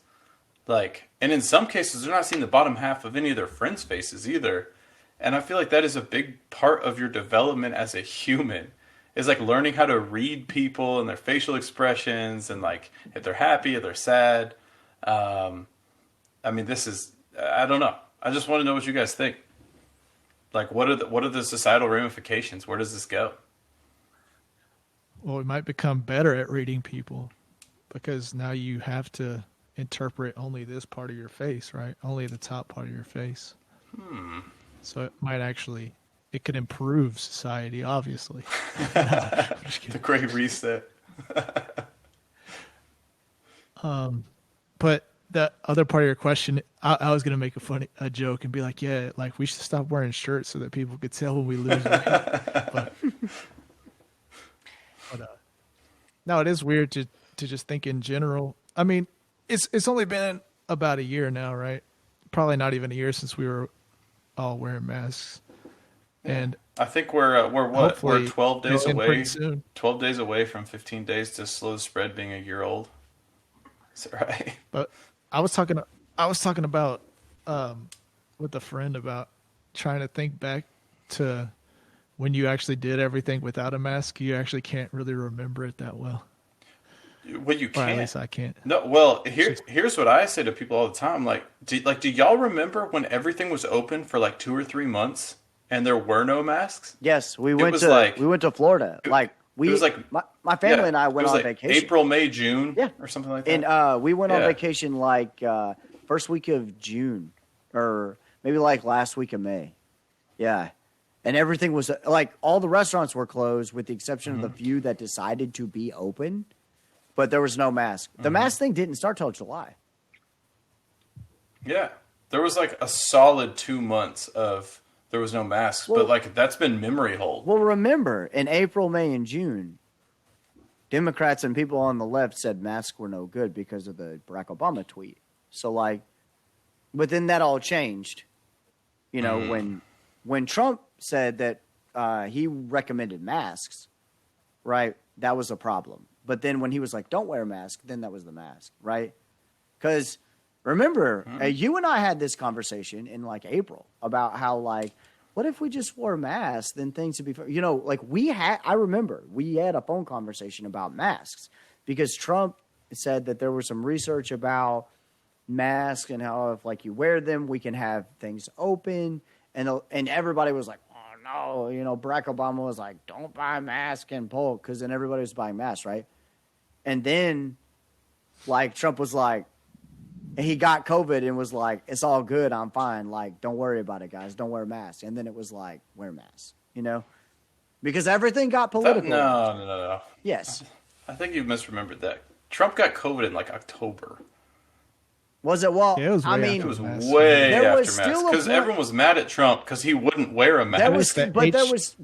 Speaker 3: like, and in some cases they're not seeing the bottom half of any of their friends' faces either. And I feel like that is a big part of your development as a human, is like learning how to read people and their facial expressions, and like if they're happy, if they're sad. I mean, this is, I don't know. I just want to know what you guys think. Like, what are the societal ramifications? Where does this go?
Speaker 4: Well, we might become better at reading people, because now you have to interpret only this part of your face, right? Only the top part of your face. So it might actually, it could improve society, obviously.
Speaker 3: The Great Reset.
Speaker 4: But the other part of your question, I was going to make a joke and be like, yeah, like we should stop wearing shirts so that people could tell when we lose weight. But no, it is weird to just think in general. I mean, it's only been about a year now, right? Probably not even a year since we were all wearing masks. And
Speaker 3: I think we're what? We're 12 days away.
Speaker 4: 12
Speaker 3: days away from 15 days to slow the spread being a year old. Is that right?
Speaker 4: But I was talking about with a friend about trying to think back to when you actually did everything without a mask. You actually can't really remember it that well.
Speaker 3: Well, you can't.
Speaker 4: Or at least I can't.
Speaker 3: No, well, here's what I say to people all the time. Like, do y'all remember when everything was open for like 2 or 3 months and there were no masks?
Speaker 2: Yes, we went to Florida. Like,
Speaker 3: it was like
Speaker 2: my family and I went on vacation.
Speaker 3: April, May, June, or something like that.
Speaker 2: And we went on vacation like first week of June, or maybe like last week of May. Yeah. And everything was like, all the restaurants were closed with the exception of the few that decided to be open, but there was no mask. The mask thing didn't start till July.
Speaker 3: Yeah. There was like a solid 2 months of there was no masks, but like that's been memory hold.
Speaker 2: Well, remember in April, May, and June, Democrats and people on the left said masks were no good because of the Barack Obama tweet. So like, but then that all changed, when Trump said that he recommended masks, right? That was a problem. But then when he was like, don't wear a mask, then that was the mask, right? Because remember, you and I had this conversation in like April about how like, what if we just wore masks? Then things would be, like I remember we had a phone conversation about masks because Trump said that there was some research about masks and how if like you wear them, we can have things open. And everybody was like, oh no, Barack Obama was like, don't buy a mask in bulk, because then everybody was buying masks, right? And then, like, Trump was like, he got COVID and was like, it's all good, I'm fine. Like, don't worry about it, guys. Don't wear a mask. And then it was like, wear masks, because everything got political.
Speaker 3: No.
Speaker 2: Yes.
Speaker 3: I think you've misremembered that. Trump got COVID in like October.
Speaker 2: Was it? Well,
Speaker 4: Yeah, it was way
Speaker 3: It
Speaker 4: after
Speaker 3: was
Speaker 4: mask.
Speaker 3: way
Speaker 2: There
Speaker 3: after
Speaker 2: was
Speaker 3: mask
Speaker 2: still a
Speaker 3: because
Speaker 2: point-
Speaker 3: everyone was mad at Trump because he wouldn't wear a mask.
Speaker 2: There was,
Speaker 4: that
Speaker 2: but there was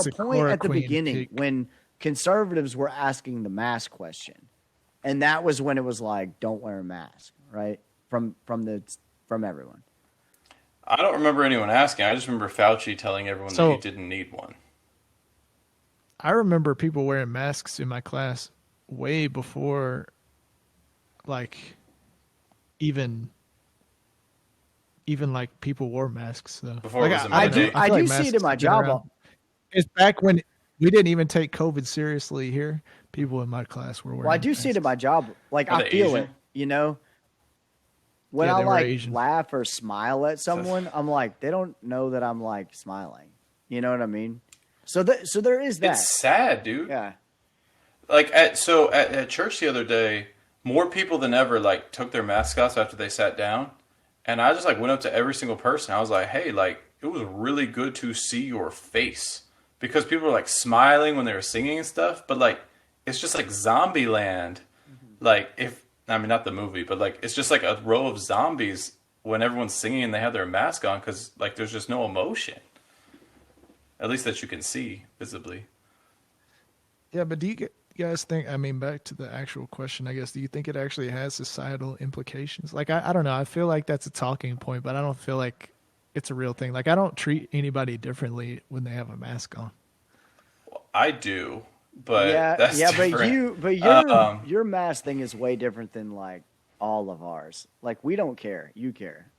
Speaker 2: a point at the
Speaker 4: hydroxychloroquine
Speaker 2: beginning
Speaker 4: peak.
Speaker 2: when conservatives were asking the mask question, and that was when it was like, don't wear a mask, right? From everyone.
Speaker 3: I don't remember anyone asking. I just remember Fauci telling everyone that he didn't need one.
Speaker 4: I remember people wearing masks in my class way before, like, even like people wore masks though.
Speaker 3: Before
Speaker 4: like,
Speaker 3: it was a
Speaker 2: I
Speaker 3: mandate.
Speaker 2: do
Speaker 4: feel like
Speaker 2: see it in
Speaker 4: masks
Speaker 2: my
Speaker 4: have been
Speaker 2: job.
Speaker 4: around. It's back when we didn't even take COVID seriously here. People in my class were wearing.
Speaker 2: Well, I do see it in my job. Like,
Speaker 3: Are
Speaker 2: I
Speaker 3: they
Speaker 2: feel
Speaker 3: Asian?
Speaker 2: it, When
Speaker 4: Yeah,
Speaker 2: I
Speaker 4: they were
Speaker 2: like
Speaker 4: Asian.
Speaker 2: laugh or smile at someone, I'm like, they don't know that I'm like smiling. You know what I mean? So there is that.
Speaker 3: It's sad, dude.
Speaker 2: Yeah.
Speaker 3: Like at church the other day, more people than ever like took their masks off after they sat down, and I just like went up to every single person. I was like, "Hey, like it was really good to see your face," because people were like smiling when they were singing and stuff. But like it's just like Zombieland. Like not the movie, but like it's just like a row of zombies when everyone's singing and they have their mask on because like there's just no emotion, at least that you can see visibly.
Speaker 4: Yeah, but do you guys think? I mean, back to the actual question, I guess. Do you think it actually has societal implications? Like, I don't know. I feel like that's a talking point, but I don't feel like it's a real thing. Like, I don't treat anybody differently when they have a mask on.
Speaker 3: I do, but
Speaker 2: yeah,
Speaker 3: that's different.
Speaker 2: but your mask thing is way different than like all of ours. Like, we don't care. You care.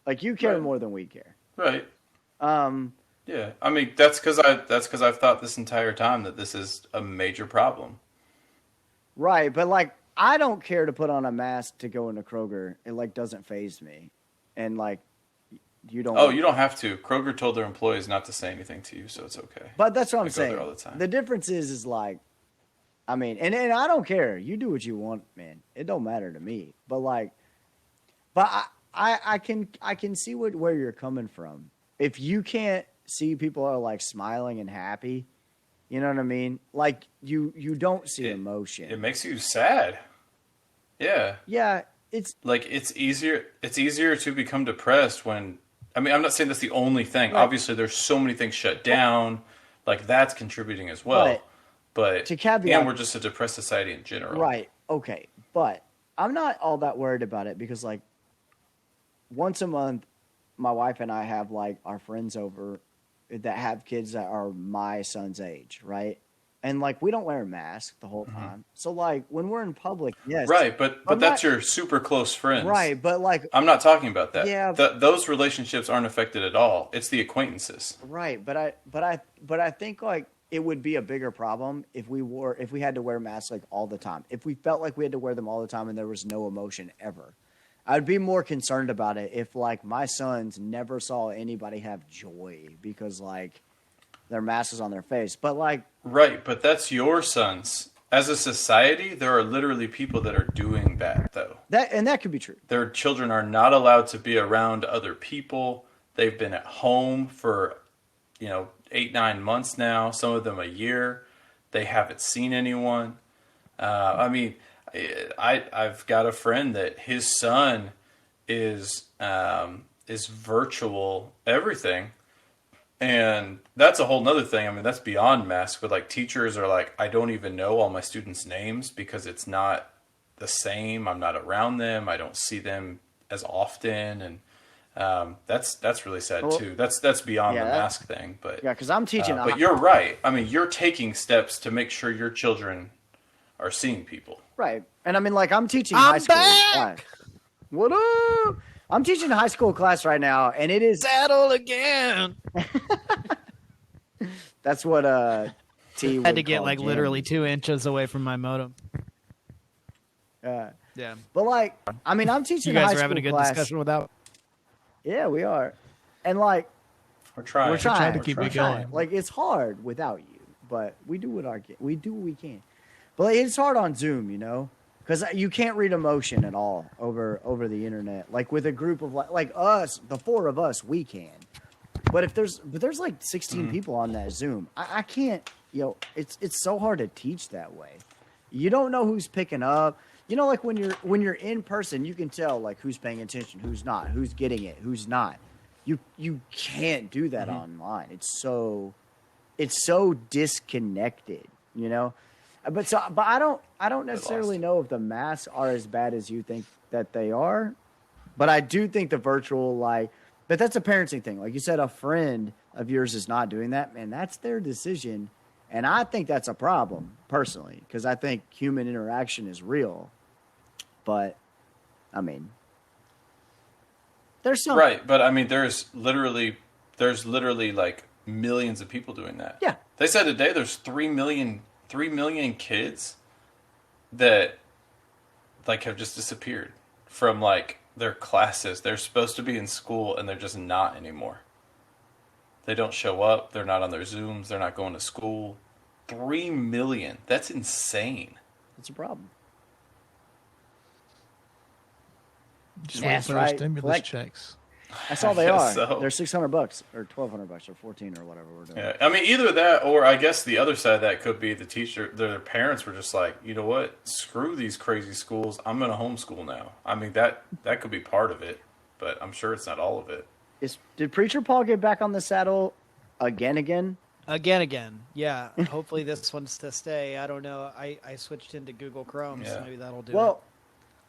Speaker 2: Like, you care
Speaker 3: Right.
Speaker 2: more than we care.
Speaker 3: Right. Yeah. I mean, that's because I've thought this entire time that this is a major problem.
Speaker 2: Right, but like, I don't care to put on a mask to go into Kroger. It like doesn't faze me, and like, you don't.
Speaker 3: Oh, you don't have to. Kroger told their employees not to say anything to you, so it's okay.
Speaker 2: But that's what I'm
Speaker 3: I go
Speaker 2: saying.
Speaker 3: there all the time.
Speaker 2: The difference is like, I mean, and I don't care. You do what you want, man. It don't matter to me. But like, I can see where you're coming from. If you can't see people are like smiling and happy, you know what I mean? Like you don't see emotion.
Speaker 3: It makes you sad. Yeah.
Speaker 2: Yeah, it's
Speaker 3: Like it's easier to become depressed when I'm not saying that's the only thing.
Speaker 2: Right.
Speaker 3: Obviously there's so many things shut down. Like that's contributing as well. But
Speaker 2: to caveat-
Speaker 3: and we're just a depressed society in general.
Speaker 2: right. Okay, but I'm not all that worried about it because like once a month, my wife and I have like our friends over that have kids that are my son's age, right? And like we don't wear a mask the whole time. So like when we're in public, yes.
Speaker 3: Right, but
Speaker 2: I'm
Speaker 3: that's
Speaker 2: not-
Speaker 3: your super close friends.
Speaker 2: Right, but like
Speaker 3: I'm not talking about that.
Speaker 2: Yeah.
Speaker 3: Those relationships aren't affected at all. It's the acquaintances.
Speaker 2: right, but I think like it would be a bigger problem if we had to wear masks like all the time. If we felt like we had to wear them all the time and there was no emotion ever. I'd be more concerned about it if like my sons never saw anybody have joy because like their mask is on their face. But like
Speaker 3: Right, but that's your sons. As a society, there are literally people that are doing that though.
Speaker 2: that could be true.
Speaker 3: Their children are not allowed to be around other people. They've been at home for 8-9 months now, some of them a year. They haven't seen anyone. I've got a friend that his son is virtual everything, and that's a whole nother thing. I mean, that's beyond masks. But like teachers are like, I don't even know all my students' names because it's not the same. I'm not around them. I don't see them as often, and that's really sad too. That's beyond the mask thing. But
Speaker 2: Yeah, because I'm teaching.
Speaker 3: but you're right. I mean, you're taking steps to make sure your children are seeing people.
Speaker 2: Right. And I mean, like, I'm teaching high school class. What up? I'm teaching a high school class right now, and it is.
Speaker 1: Saddle again.
Speaker 2: That's what T would
Speaker 1: Had to get
Speaker 2: call
Speaker 1: like
Speaker 2: Jim.
Speaker 1: literally 2 inches away from my modem. Yeah.
Speaker 2: But like, I mean, I'm teaching
Speaker 1: You
Speaker 2: a high
Speaker 1: guys are having
Speaker 2: school
Speaker 1: a good
Speaker 2: class.
Speaker 1: discussion without.
Speaker 2: Yeah, we are. And like,
Speaker 3: We're trying.
Speaker 2: We're trying
Speaker 4: to keep
Speaker 2: we're
Speaker 4: it
Speaker 2: trying.
Speaker 4: going.
Speaker 2: Like, it's hard without you, but we do what we can. But like, it's hard on Zoom, because you can't read emotion at all over the internet. Like with a group of like us, the four of us, we can. But if there's like 16 people on that Zoom, I can't. It's so hard to teach that way. You don't know who's picking up. Like when you're in person, you can tell like who's paying attention, who's not, who's getting it, who's not. You can't do that online. It's so disconnected, But I don't necessarily know if the masks are as bad as you think that they are. But I do think the virtual but that's a parenting thing. Like you said, a friend of yours is not doing that, man. That's their decision. And I think that's a problem, personally, because I think human interaction is real. But, I mean, there's some...
Speaker 3: Right, but I mean, there's literally like millions of people doing that.
Speaker 2: Yeah.
Speaker 3: They said today there's 3 million kids that like have just disappeared from like their classes. They're supposed to be in school and they're just not anymore. They don't show up. They're not on their Zooms. They're not going to school. 3 million. That's insane.
Speaker 2: It's a problem.
Speaker 4: Just waiting for their stimulus checks.
Speaker 2: That's all they are.
Speaker 3: So.
Speaker 2: They're $600 or $1,200 or 14 or whatever we're doing.
Speaker 3: Yeah, I mean, either that or I guess the other side of that could be their parents were just like, you know what? Screw these crazy schools. I'm going to homeschool now. I mean, that could be part of it, but I'm sure it's not all of it.
Speaker 2: Did Preacher Paul get back on the saddle again?
Speaker 1: Again. Yeah. Hopefully this one's to stay. I don't know. I switched into Google Chrome, so maybe that'll do it.
Speaker 2: Well,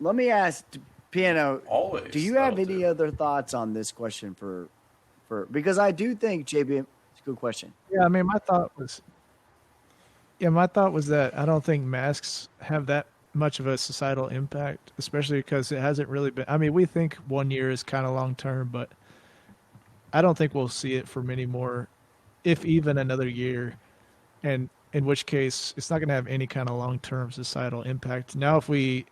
Speaker 2: let me ask, Piano,
Speaker 3: Always.
Speaker 2: do you have any other thoughts on this question for because I do think, JB, it's a good question.
Speaker 4: Yeah, I mean, my thought was that I don't think masks have that much of a societal impact, especially because it hasn't really been. I mean, we think 1 year is kind of long term, but I don't think we'll see it for many more, if even another year, and in which case it's not going to have any kind of long-term societal impact. Now, if we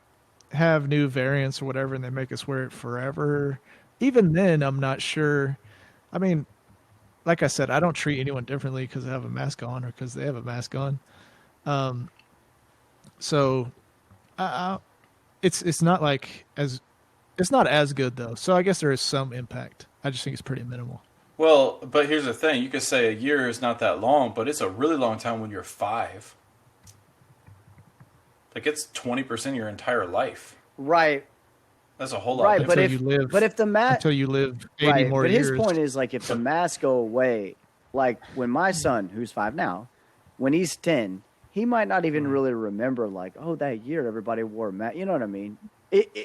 Speaker 4: have new variants or whatever and they make us wear it forever, even then, I'm not sure. I mean, like I said, I don't treat anyone differently because they have a mask on or because they have a mask on. So it's not like it's not as good though. So I guess there is some impact. I just think it's pretty minimal.
Speaker 3: Well, but here's the thing. You could say a year is not that long, but it's a really long time when you're 5. Like, it's 20% of your entire life.
Speaker 2: Right.
Speaker 3: That's a whole lot.
Speaker 2: Right,
Speaker 3: Different.
Speaker 4: Until you live 80 more years.
Speaker 2: But his point is, like, if the masks go away, like, when my son, who's 5 now, when he's 10, he might not even really remember, like, oh, that year everybody wore a mask. You know what I mean?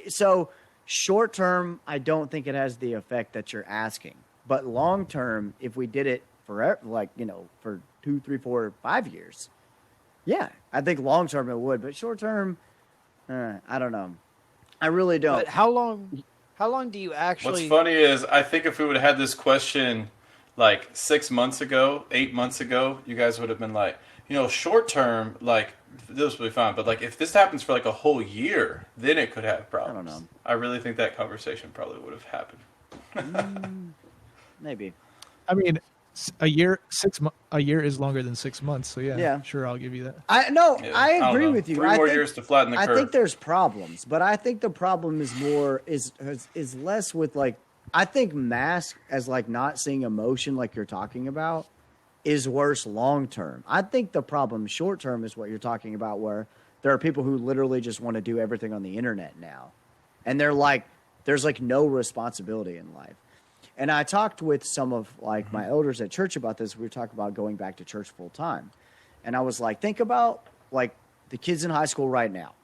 Speaker 2: So, short term, I don't think it has the effect that you're asking. But long term, if we did it forever, like, for 2, 3, 4, 5 years, yeah, I think long term it would. But short term, I don't know. I really don't.
Speaker 1: But how long do you actually...
Speaker 3: What's funny is, I think if we would have had this question like 6 months ago, 8 months ago, you guys would have been like, short term, like, this will be fine. But like, if this happens for like a whole year, then it could have problems.
Speaker 2: I don't know.
Speaker 3: I really think that conversation probably would have happened.
Speaker 2: Maybe.
Speaker 4: I mean, a year is longer than 6 months. So yeah, sure, I'll give you that.
Speaker 2: I agree with you.
Speaker 3: 3 more years to flatten the curve.
Speaker 2: I think there's problems, but I think the problem is more is less with like, I think mask as like not seeing emotion like you're talking about is worse long term. I think the problem short term is what you're talking about, where there are people who literally just want to do everything on the internet now, and they're like, there's like no responsibility in life. And I talked with some of like my elders at church about this. We were talking about going back to church full time. And I was like, think about like the kids in high school right now.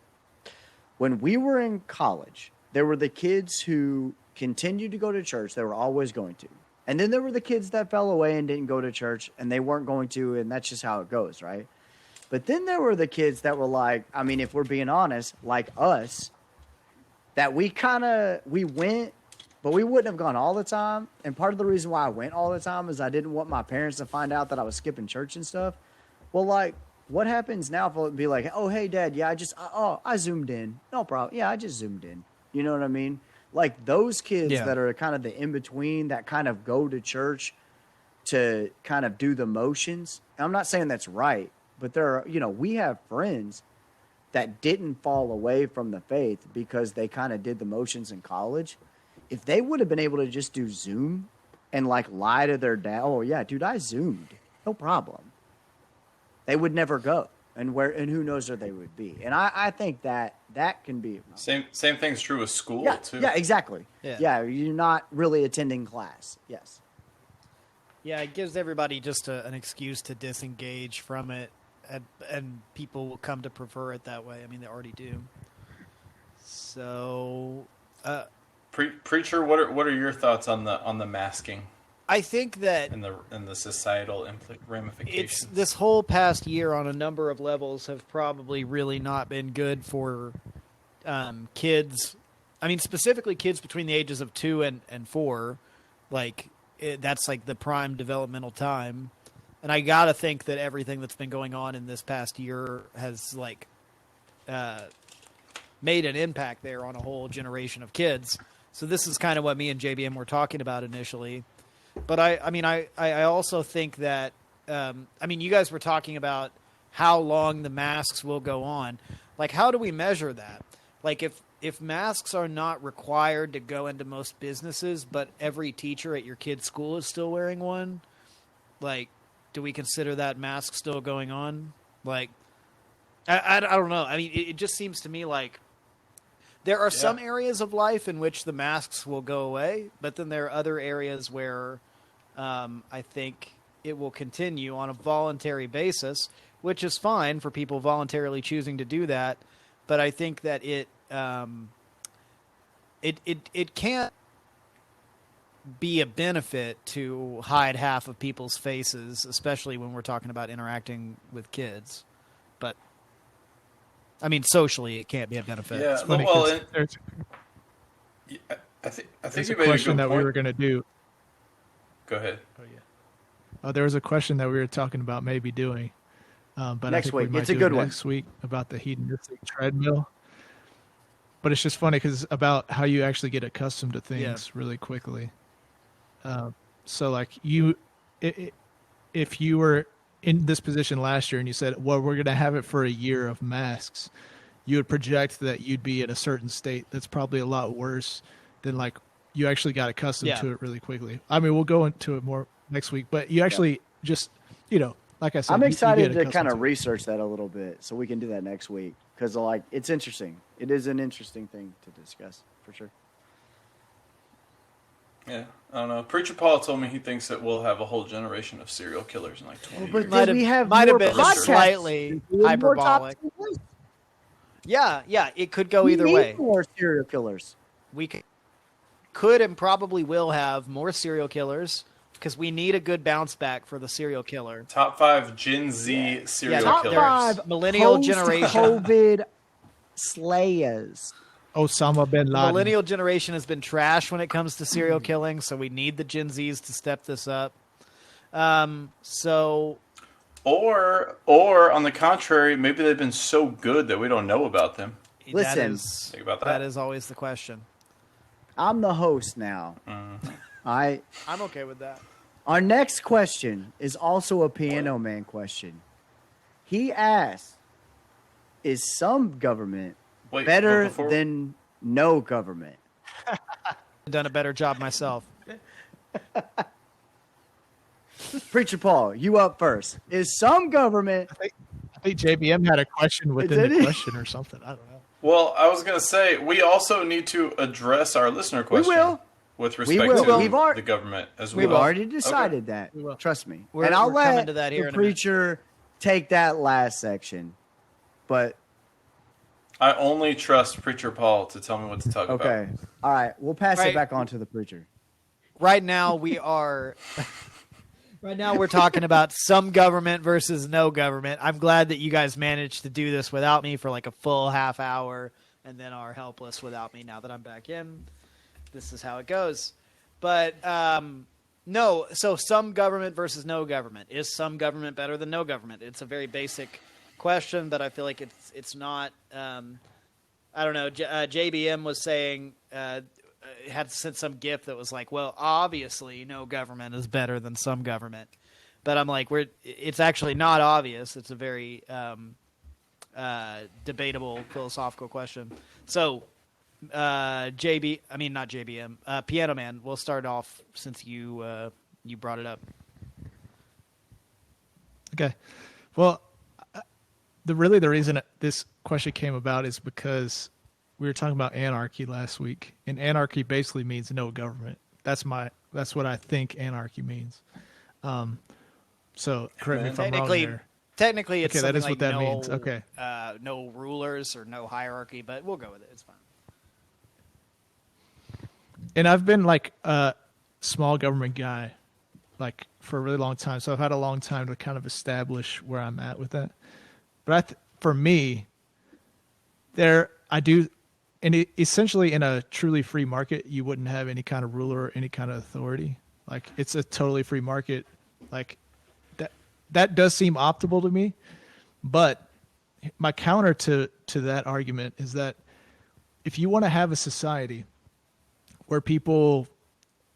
Speaker 2: When we were in college, there were the kids who continued to go to church. They were always going to. And then there were the kids that fell away and didn't go to church and they weren't going to. And that's just how it goes, right? But then there were the kids that were like, I mean, if we're being honest, like us, that we went, but we wouldn't have gone all the time. And part of the reason why I went all the time is I didn't want my parents to find out that I was skipping church and stuff. Well, like, what happens now if it be like, oh, hey, Dad, yeah, I zoomed in. No problem. Yeah, I just zoomed in. You know what I mean? Like, those kids that are kind of the in-between that kind of go to church, to kind of do the motions. I'm not saying that's right, but there are, we have friends that didn't fall away from the faith because they kind of did the motions in college. If they would have been able to just do Zoom and like lie to their dad, oh yeah, dude, I Zoomed, no problem, they would never go. And who knows where they would be. And I think that can be
Speaker 3: Same thing's true with school too.
Speaker 2: Yeah, exactly. Yeah, you're not really attending class. Yes.
Speaker 1: Yeah, it gives everybody just an excuse to disengage from it, and people will come to prefer it that way. I mean, they already do. So,
Speaker 3: Preacher, what are your thoughts on the masking?
Speaker 1: I think that
Speaker 3: and the societal ramifications.
Speaker 1: This whole past year on a number of levels have probably really not been good for kids. I mean, specifically kids between the ages of 2 and 4. Like, that's like the prime developmental time. And I got to think that everything that's been going on in this past year has like made an impact there on a whole generation of kids. So this is kind of what me and JBM were talking about initially. But I also think that, you guys were talking about how long the masks will go on. Like, how do we measure that? Like, if masks are not required to go into most businesses, but every teacher at your kid's school is still wearing one, like, do we consider that mask still going on? Like, I don't know. I mean, it just seems to me like there are some areas of life in which the masks will go away, but then there are other areas where I think it will continue on a voluntary basis, which is fine for people voluntarily choosing to do that. But I think that it can't be a benefit to hide half of people's faces, especially when we're talking about interacting with kids. But I mean, socially, it can't be a benefit.
Speaker 3: Yeah, I think
Speaker 4: there's
Speaker 3: you
Speaker 4: a
Speaker 3: made
Speaker 4: question
Speaker 3: a good
Speaker 4: that
Speaker 3: point.
Speaker 4: we were going to do.
Speaker 3: Go ahead.
Speaker 4: There was a question that we were talking about maybe doing, but
Speaker 2: Next
Speaker 4: I think
Speaker 2: week.
Speaker 4: we might
Speaker 2: It's a
Speaker 4: do
Speaker 2: good
Speaker 4: it
Speaker 2: one.
Speaker 4: next week about the hedonistic treadmill. But it's just funny because about how you actually get accustomed to things really quickly. So like if you were in this position last year and you said, well, we're going to have it for a year of masks, you would project that you'd be in a certain state that's probably a lot worse than like you actually got accustomed to it really quickly. I mean, we'll go into it more next week, but you actually just, like I said,
Speaker 2: I'm
Speaker 4: you
Speaker 2: excited
Speaker 4: get
Speaker 2: to kind of
Speaker 4: accustomed
Speaker 2: research that a little bit, so we can do that next week because like it's interesting. It is an interesting thing to discuss for sure.
Speaker 3: Yeah, I don't know. Preacher Paul told me he thinks that we'll have a whole generation of serial killers in like 20
Speaker 2: But
Speaker 3: years.
Speaker 2: then we have
Speaker 1: might have
Speaker 2: more
Speaker 1: been
Speaker 2: podcasts.
Speaker 1: slightly
Speaker 2: We have more
Speaker 1: hyperbolic.
Speaker 2: top 10 lists.
Speaker 1: Yeah, it could go
Speaker 2: We
Speaker 1: either
Speaker 2: need
Speaker 1: way.
Speaker 2: more serial killers.
Speaker 1: We could and probably will have more serial killers because we need a good bounce back for the serial killer.
Speaker 3: Top 5 Gen Z serial
Speaker 1: top
Speaker 3: killers.
Speaker 2: Top 5
Speaker 1: Millennial generation.
Speaker 2: COVID slayers.
Speaker 4: Osama bin
Speaker 1: The
Speaker 4: Laden.
Speaker 1: millennial generation has been trash when it comes to serial killing, so we need the Gen Zs to step this up.
Speaker 3: Or on the contrary, maybe they've been so good that we don't know about them.
Speaker 2: Listen.
Speaker 3: Think about that.
Speaker 1: That is always the question.
Speaker 2: I'm the host now.
Speaker 1: I'm okay with that.
Speaker 2: Our next question is also a Piano Man question. He asked, is some government
Speaker 3: Wait,
Speaker 2: better
Speaker 3: but before-
Speaker 2: than no government?
Speaker 1: I've done a better job myself.
Speaker 2: Preacher Paul, you up first. Is some government...
Speaker 4: I think JBM had a question within
Speaker 2: Did
Speaker 4: the
Speaker 2: he?
Speaker 4: question or something. I don't know.
Speaker 3: Well, I was going to say, we also need to address our listener question
Speaker 2: will.
Speaker 3: with
Speaker 2: We
Speaker 3: respect
Speaker 2: will.
Speaker 3: to
Speaker 2: We've already-
Speaker 3: the government as well.
Speaker 2: We've already decided that.
Speaker 1: We will.
Speaker 2: Trust me.
Speaker 1: We're
Speaker 2: and I'll
Speaker 1: coming
Speaker 2: let
Speaker 1: to that here
Speaker 2: the
Speaker 1: in a minute.
Speaker 2: preacher take that last section. But,
Speaker 3: I only trust Preacher Paul to tell me what to talk about.
Speaker 2: okay. All right. We'll pass
Speaker 1: Right.
Speaker 2: it back on to the preacher.
Speaker 1: Right now we're talking about some government versus no government. I'm glad that you guys managed to do this without me for like a full half hour and then are helpless without me now that I'm back in. This is how it goes. But no, so some government versus no government. Is some government better than no government? It's a very basic question, but I feel like it's not I don't know. JBM was saying had sent some gift that was like, well, obviously no government is better than some government. But I'm like, it's actually not obvious. It's a very debatable philosophical question. So, not JBM, Piano Man, we'll start off since you brought it up.
Speaker 4: Okay. Well, the reason this question came about is because we were talking about anarchy last week, and anarchy basically means no government. That's what I think anarchy means. So correct me if I'm wrong there.
Speaker 1: Technically, it's
Speaker 4: okay. That is
Speaker 1: like
Speaker 4: what that means. Okay.
Speaker 1: No rulers or no hierarchy, but we'll go with it. It's fine.
Speaker 4: And I've been like a small government guy, like for a really long time. So I've had a long time to kind of establish where I'm at with that. But for me, essentially in a truly free market, you wouldn't have any kind of ruler or any kind of authority. Like it's a totally free market. Like that does seem optimal to me. But my counter to that argument is that if you want to have a society where people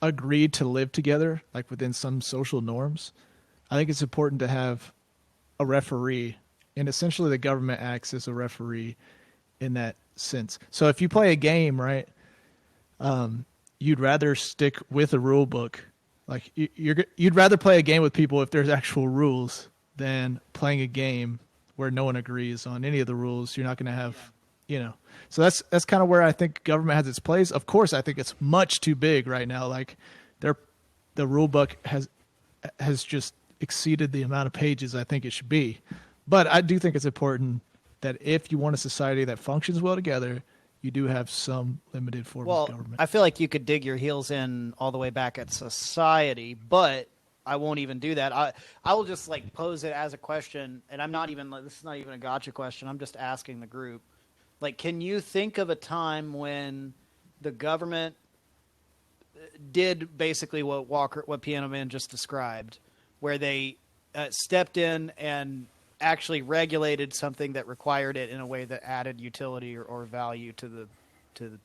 Speaker 4: agreed to live together, like within some social norms, I think it's important to have a referee. And essentially the government acts as a referee in that sense. So if you play a game, right, you'd rather stick with a rule book. Like you'd rather play a game with people if there's actual rules than playing a game where no one agrees on any of the rules. You're not going to have, So that's kind of where I think government has its place. Of course, I think it's much too big right now. Like the rule book has just exceeded the amount of pages I think it should be. But I do think it's important that if you want a society that functions well together, you do have some limited form of government.
Speaker 1: I feel like you could dig your heels in all the way back at society, but I won't even do that. I will just like pose it as a question, and this is not even a gotcha question. I'm just asking the group. Like, can you think of a time when the government did basically what Piano Man just described, where they stepped in and actually regulated something that required it in a way that added utility or value to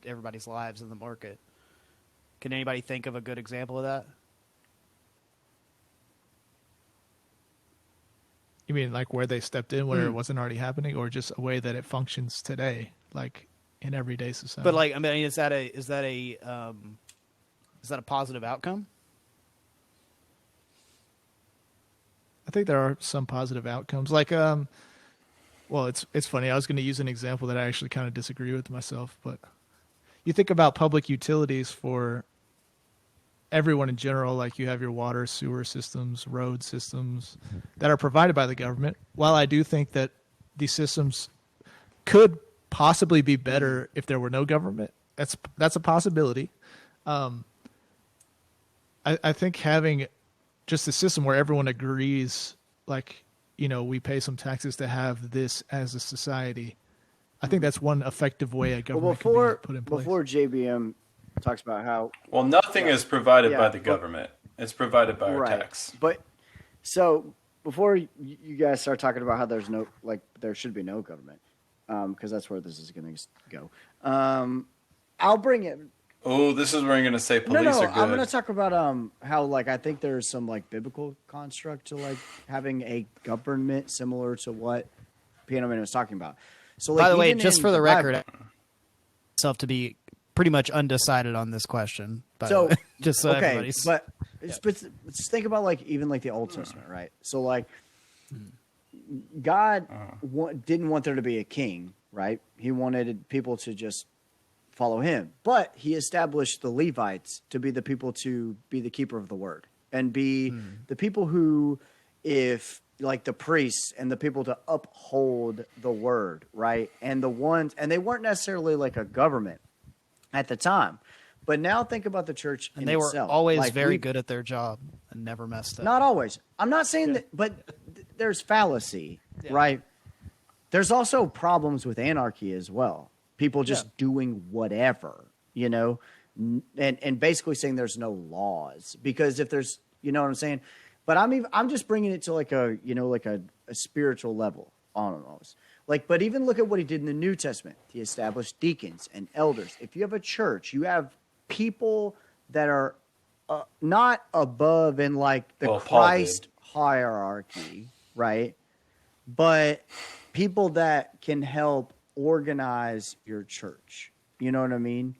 Speaker 1: everybody's lives in the market? Can anybody think of a good example of that?
Speaker 4: You mean like where they stepped in where it wasn't already happening, or just a way that it functions today, like in everyday society?
Speaker 1: But like, I mean, is that a positive outcome?
Speaker 4: I think there are some positive outcomes. Like, well, it's funny. I was going to use an example that I actually kind of disagree with myself, but you think about public utilities for everyone in general, like you have your water, sewer systems, road systems that are provided by the government. While I do think that these systems could possibly be better if there were no government, that's a possibility. I think having just a system where everyone agrees, like, we pay some taxes to have this as a society, I think that's one effective way a government can be put in place.
Speaker 2: Before JBM talks about how...
Speaker 3: Well, nothing is provided by the government. It's provided by our tax.
Speaker 2: But so before you guys start talking about how there's no, like, there should be no government, because that's where this is going to go. I'll bring it...
Speaker 3: Oh, this is where I'm going to say police are good.
Speaker 2: I'm going to talk about how, like, I think there's some, like, biblical construct to, like, having a government similar to what Piano Man was talking about. So, like,
Speaker 1: by the way, just for the record, myself to be pretty much undecided on this question.
Speaker 2: So,
Speaker 1: just so
Speaker 2: okay,
Speaker 1: everybody's...
Speaker 2: but let's think about, like, even, like, the Old Testament, right? So, like, God didn't want there to be a king, right? He wanted people to just follow him, but he established the Levites to be the people to be the keeper of the word and be the people who, if like the priests and the people to uphold the word, right? And they weren't necessarily like a government at the time, but now think about the church
Speaker 1: and they were always very good at their job and never messed up.
Speaker 2: Not always. I'm not saying that, but there's fallacy, right? There's also problems with anarchy as well. People just doing whatever, and basically saying there's no laws, because if there's, you know what I'm saying? But I'm just bringing it to like a spiritual level almost. Like, but even look at what he did in the New Testament. He established deacons and elders. If you have a church, you have people that are not above in like the
Speaker 3: Well, Paul
Speaker 2: Christ hierarchy, right? But people that can help organize your church. You know what I mean?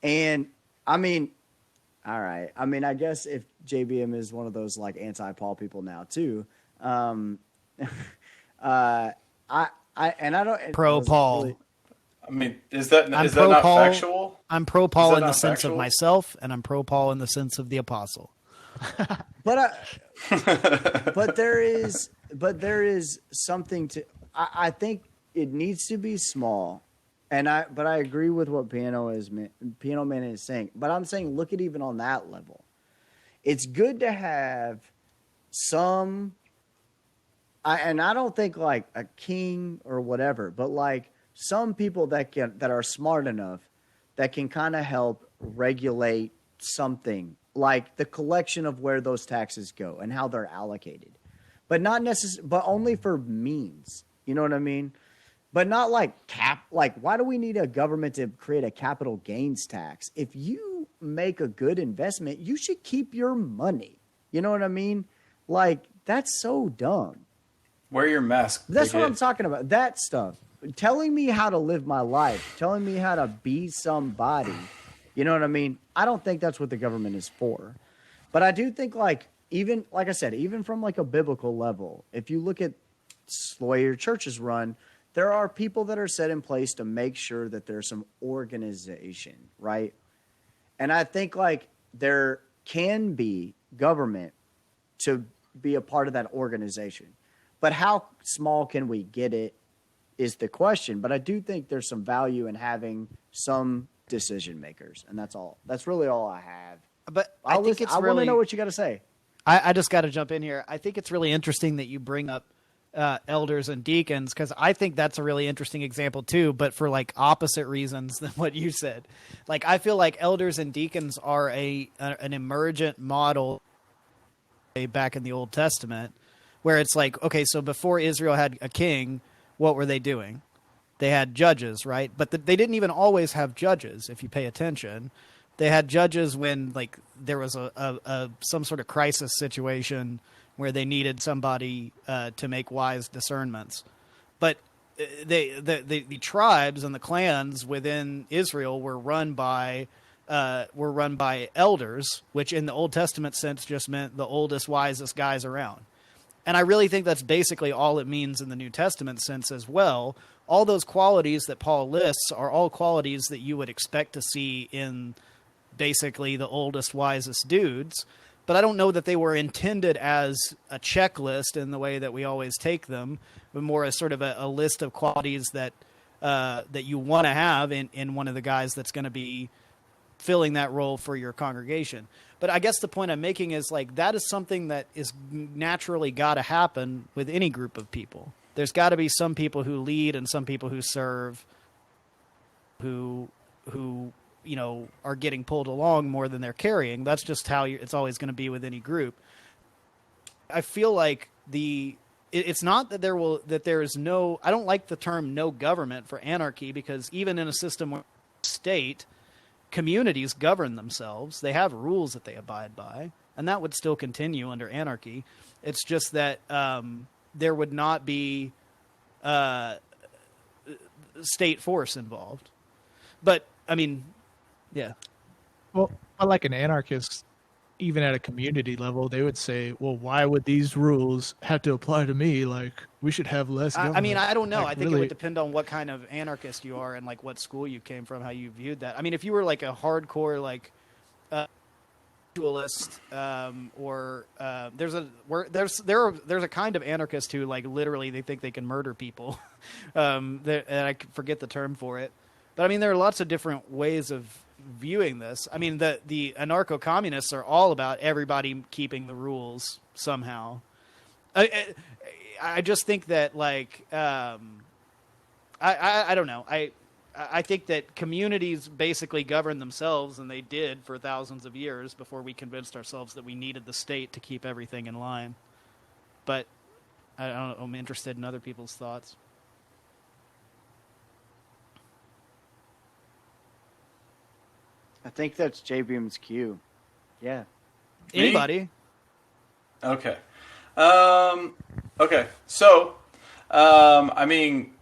Speaker 2: And I mean, all right. I mean, I guess if JBM is one of those like anti-Paul people now too, I don't
Speaker 1: Pro Paul.
Speaker 2: really-
Speaker 3: I mean, is that
Speaker 1: I'm
Speaker 3: not
Speaker 1: pro Paul.
Speaker 3: factual?
Speaker 1: I'm pro Paul in the
Speaker 3: not
Speaker 1: sense of
Speaker 3: factual?
Speaker 1: myself, and I'm pro Paul in the sense of the apostle.
Speaker 2: but there is something to. I think it needs to be small, but I agree with what Piano Man is saying. But I'm saying, look at even on that level, it's good to have some. And I don't think like a king or whatever, but like some people that are smart enough that can kind of help regulate something like the collection of where those taxes go and how they're allocated, but not necessarily, but only for means. You know what I mean? But not like like why do we need a government to create a capital gains tax? If you make a good investment, you should keep your money. You know what I mean? Like that's so dumb.
Speaker 3: Wear your mask.
Speaker 2: That's what
Speaker 3: bigot.
Speaker 2: I'm talking about. That stuff. Telling me how to live my life, telling me how to be somebody. You know what I mean? I don't think that's what the government is for. But I do think like even like I said, even from like a biblical level, if you look at the way your church is run, there are people that are set in place to make sure that there's some organization, right? And I think like there can be government to be a part of that organization. But how small can we get it is the question. But I do think there's some value in having some decision makers. And that's all. That's really all I have.
Speaker 1: But
Speaker 2: I
Speaker 1: think it's really.
Speaker 2: want to know what you got to say.
Speaker 1: I just got to jump in here. I think it's really interesting that you bring up elders and deacons, because I think that's a really interesting example too, but for like opposite reasons than what you said. Like I feel like elders and deacons are an emergent model back in the Old Testament, where it's like, okay, so before Israel had a king, what were they doing? They had judges, right? But they didn't even always have judges, if you pay attention. They had judges when like there was some sort of crisis situation where they needed somebody to make wise discernments. But the tribes and the clans within Israel were run by elders, which in the Old Testament sense just meant the oldest, wisest guys around. And I really think that's basically all it means in the New Testament sense as well. All those qualities that Paul lists are all qualities that you would expect to see in basically the oldest, wisest dudes. But I don't know that they were intended as a checklist in the way that we always take them, but more as sort of a list of qualities that you want to have in one of the guys that's going to be filling that role for your congregation. But I guess the point I'm making is like that is something that is naturally got to happen with any group of people. There's got to be some people who lead and some people who serve, who you know are getting pulled along more than they're carrying. That's just how it's always going to be with any group. I feel like it's not that there is no. I don't like the term "no government" for anarchy, because even in a system where state, communities govern themselves. They have rules that they abide by, and that would still continue under anarchy. It's just that there would not be state force involved. But, I mean, yeah.
Speaker 4: Well, I like an anarchist, even at a community level, they would say, well, why would these rules have to apply to me? Like, we should have less government.
Speaker 1: I mean, I don't know.
Speaker 4: Like,
Speaker 1: I think
Speaker 4: really,
Speaker 1: it would depend on what kind of anarchist you are and like what school you came from, how you viewed that. I mean, if you were like a hardcore like dualist, or there's a kind of anarchist who like literally they think they can murder people, and I forget the term for it. But I mean, there are lots of different ways of viewing this. I mean, the anarcho-communists are all about everybody keeping the rules somehow. I just think that like I don't know. I think that communities basically govern themselves, and they did for thousands of years before we convinced ourselves that we needed the state to keep everything in line. But I don't know, I'm interested in other people's thoughts.
Speaker 2: I think that's JBM's cue. Yeah.
Speaker 3: Me?
Speaker 1: Anybody?
Speaker 3: Okay. Okay. So, I mean,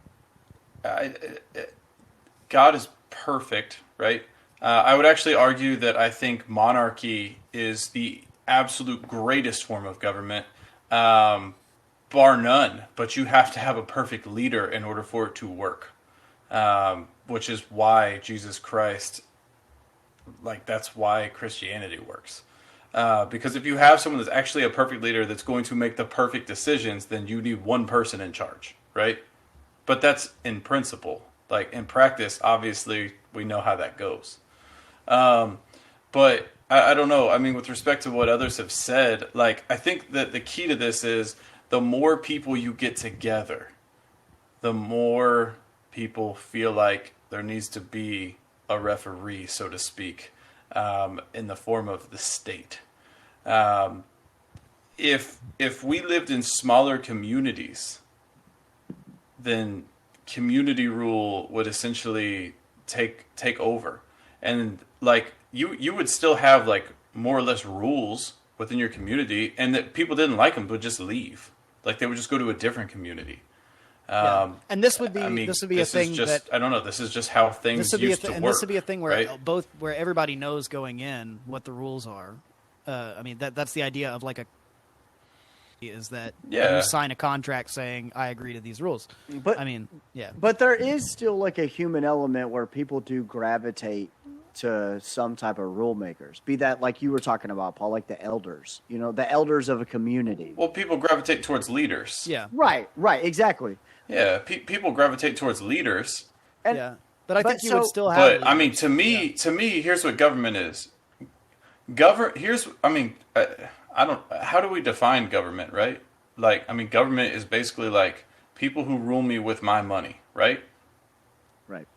Speaker 3: God is perfect, right? I would actually argue that I think monarchy is the absolute greatest form of government, bar none. But you have to have a perfect leader in order for it to work, which is why Jesus Christ, like, that's why Christianity works. Because if you have someone that's actually a perfect leader that's going to make the perfect decisions, then you need one person in charge, right? But that's in principle. Like, in practice, obviously, we know how that goes. But I don't know. I mean, with respect to what others have said, like, I think that the key to this is the more people you get together, the more people feel like there needs to be a referee, so to speak, in the form of the state. If we lived in smaller communities, then community rule would essentially take over, and like you would still have like more or less rules within your community, and that people didn't like them would just leave, like they would just go to a different community.
Speaker 1: And this would be
Speaker 3: I mean,
Speaker 1: this would be a thing that
Speaker 3: I don't know. This is just how things used to work.
Speaker 1: And this would be a thing where
Speaker 3: right?
Speaker 1: where everybody knows going in what the rules are. I mean that's the idea of like is that you sign a contract saying I agree to these rules.
Speaker 2: But
Speaker 1: I mean, yeah.
Speaker 2: But there is still like a human element where people do gravitate to some type of rule makers. Be that like you were talking about, Paul, like the elders. You know, the elders of a community.
Speaker 3: Well, people gravitate towards leaders.
Speaker 1: Yeah.
Speaker 2: Right, exactly.
Speaker 3: Yeah, people gravitate towards leaders.
Speaker 2: And,
Speaker 1: yeah. But I think you would still have
Speaker 3: But
Speaker 1: leaders.
Speaker 3: I mean, to me, here's what government is. How do we define government, right? Like, I mean, government is basically like people who rule me with my money, right?
Speaker 2: Right.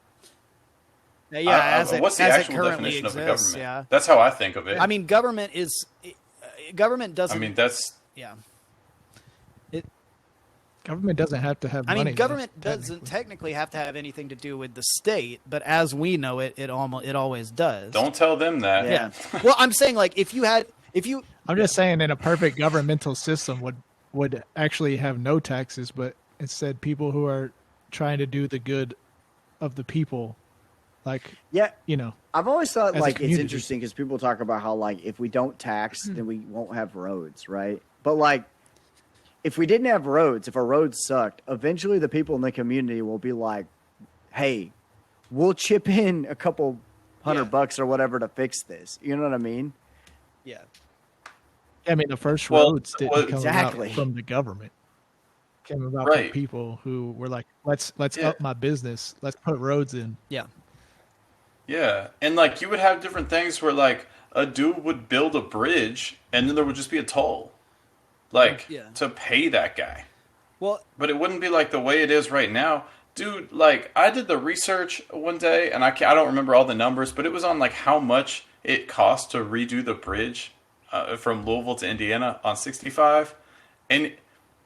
Speaker 1: Yeah,
Speaker 3: what's the
Speaker 1: as
Speaker 3: actual
Speaker 1: it currently
Speaker 3: definition
Speaker 1: exists,
Speaker 3: of a government?
Speaker 1: yeah.
Speaker 3: That's how I think of it.
Speaker 1: I mean, government doesn't.
Speaker 3: I mean, that's
Speaker 1: yeah.
Speaker 4: Government doesn't have to have
Speaker 1: I
Speaker 4: money.
Speaker 1: mean, government
Speaker 4: though,
Speaker 1: doesn't technically have to have anything to do with the state, but as we know it, it always does.
Speaker 3: don't tell them that.
Speaker 1: Yeah. Well, I'm saying like if you
Speaker 4: I'm just saying, in a perfect governmental system would actually have no taxes, but instead people who are trying to do the good of the people, like
Speaker 2: I've always thought
Speaker 4: as a
Speaker 2: like it's
Speaker 4: community.
Speaker 2: interesting because people talk about how like if we don't tax, then we won't have roads, right? But like if we didn't have roads, if our roads sucked, eventually the people in the community will be like, "Hey, we'll chip in a couple $100 or whatever to fix this." You know what I mean?
Speaker 1: yeah.
Speaker 4: I mean, the first
Speaker 3: Well,
Speaker 4: roads didn't come
Speaker 2: exactly.
Speaker 4: about from the government. It came about
Speaker 3: Right.
Speaker 4: from people who were like, let's up my business. Let's put roads in.
Speaker 1: Yeah.
Speaker 3: Yeah, and like you would have different things where like a dude would build a bridge, and then there would just be a toll, like to pay that guy.
Speaker 1: Well,
Speaker 3: But it wouldn't be like the way it is right now. Dude, like, I did the research one day, and I don't remember all the numbers, but it was on, like, how much it cost to redo the bridge from Louisville to Indiana on 65. And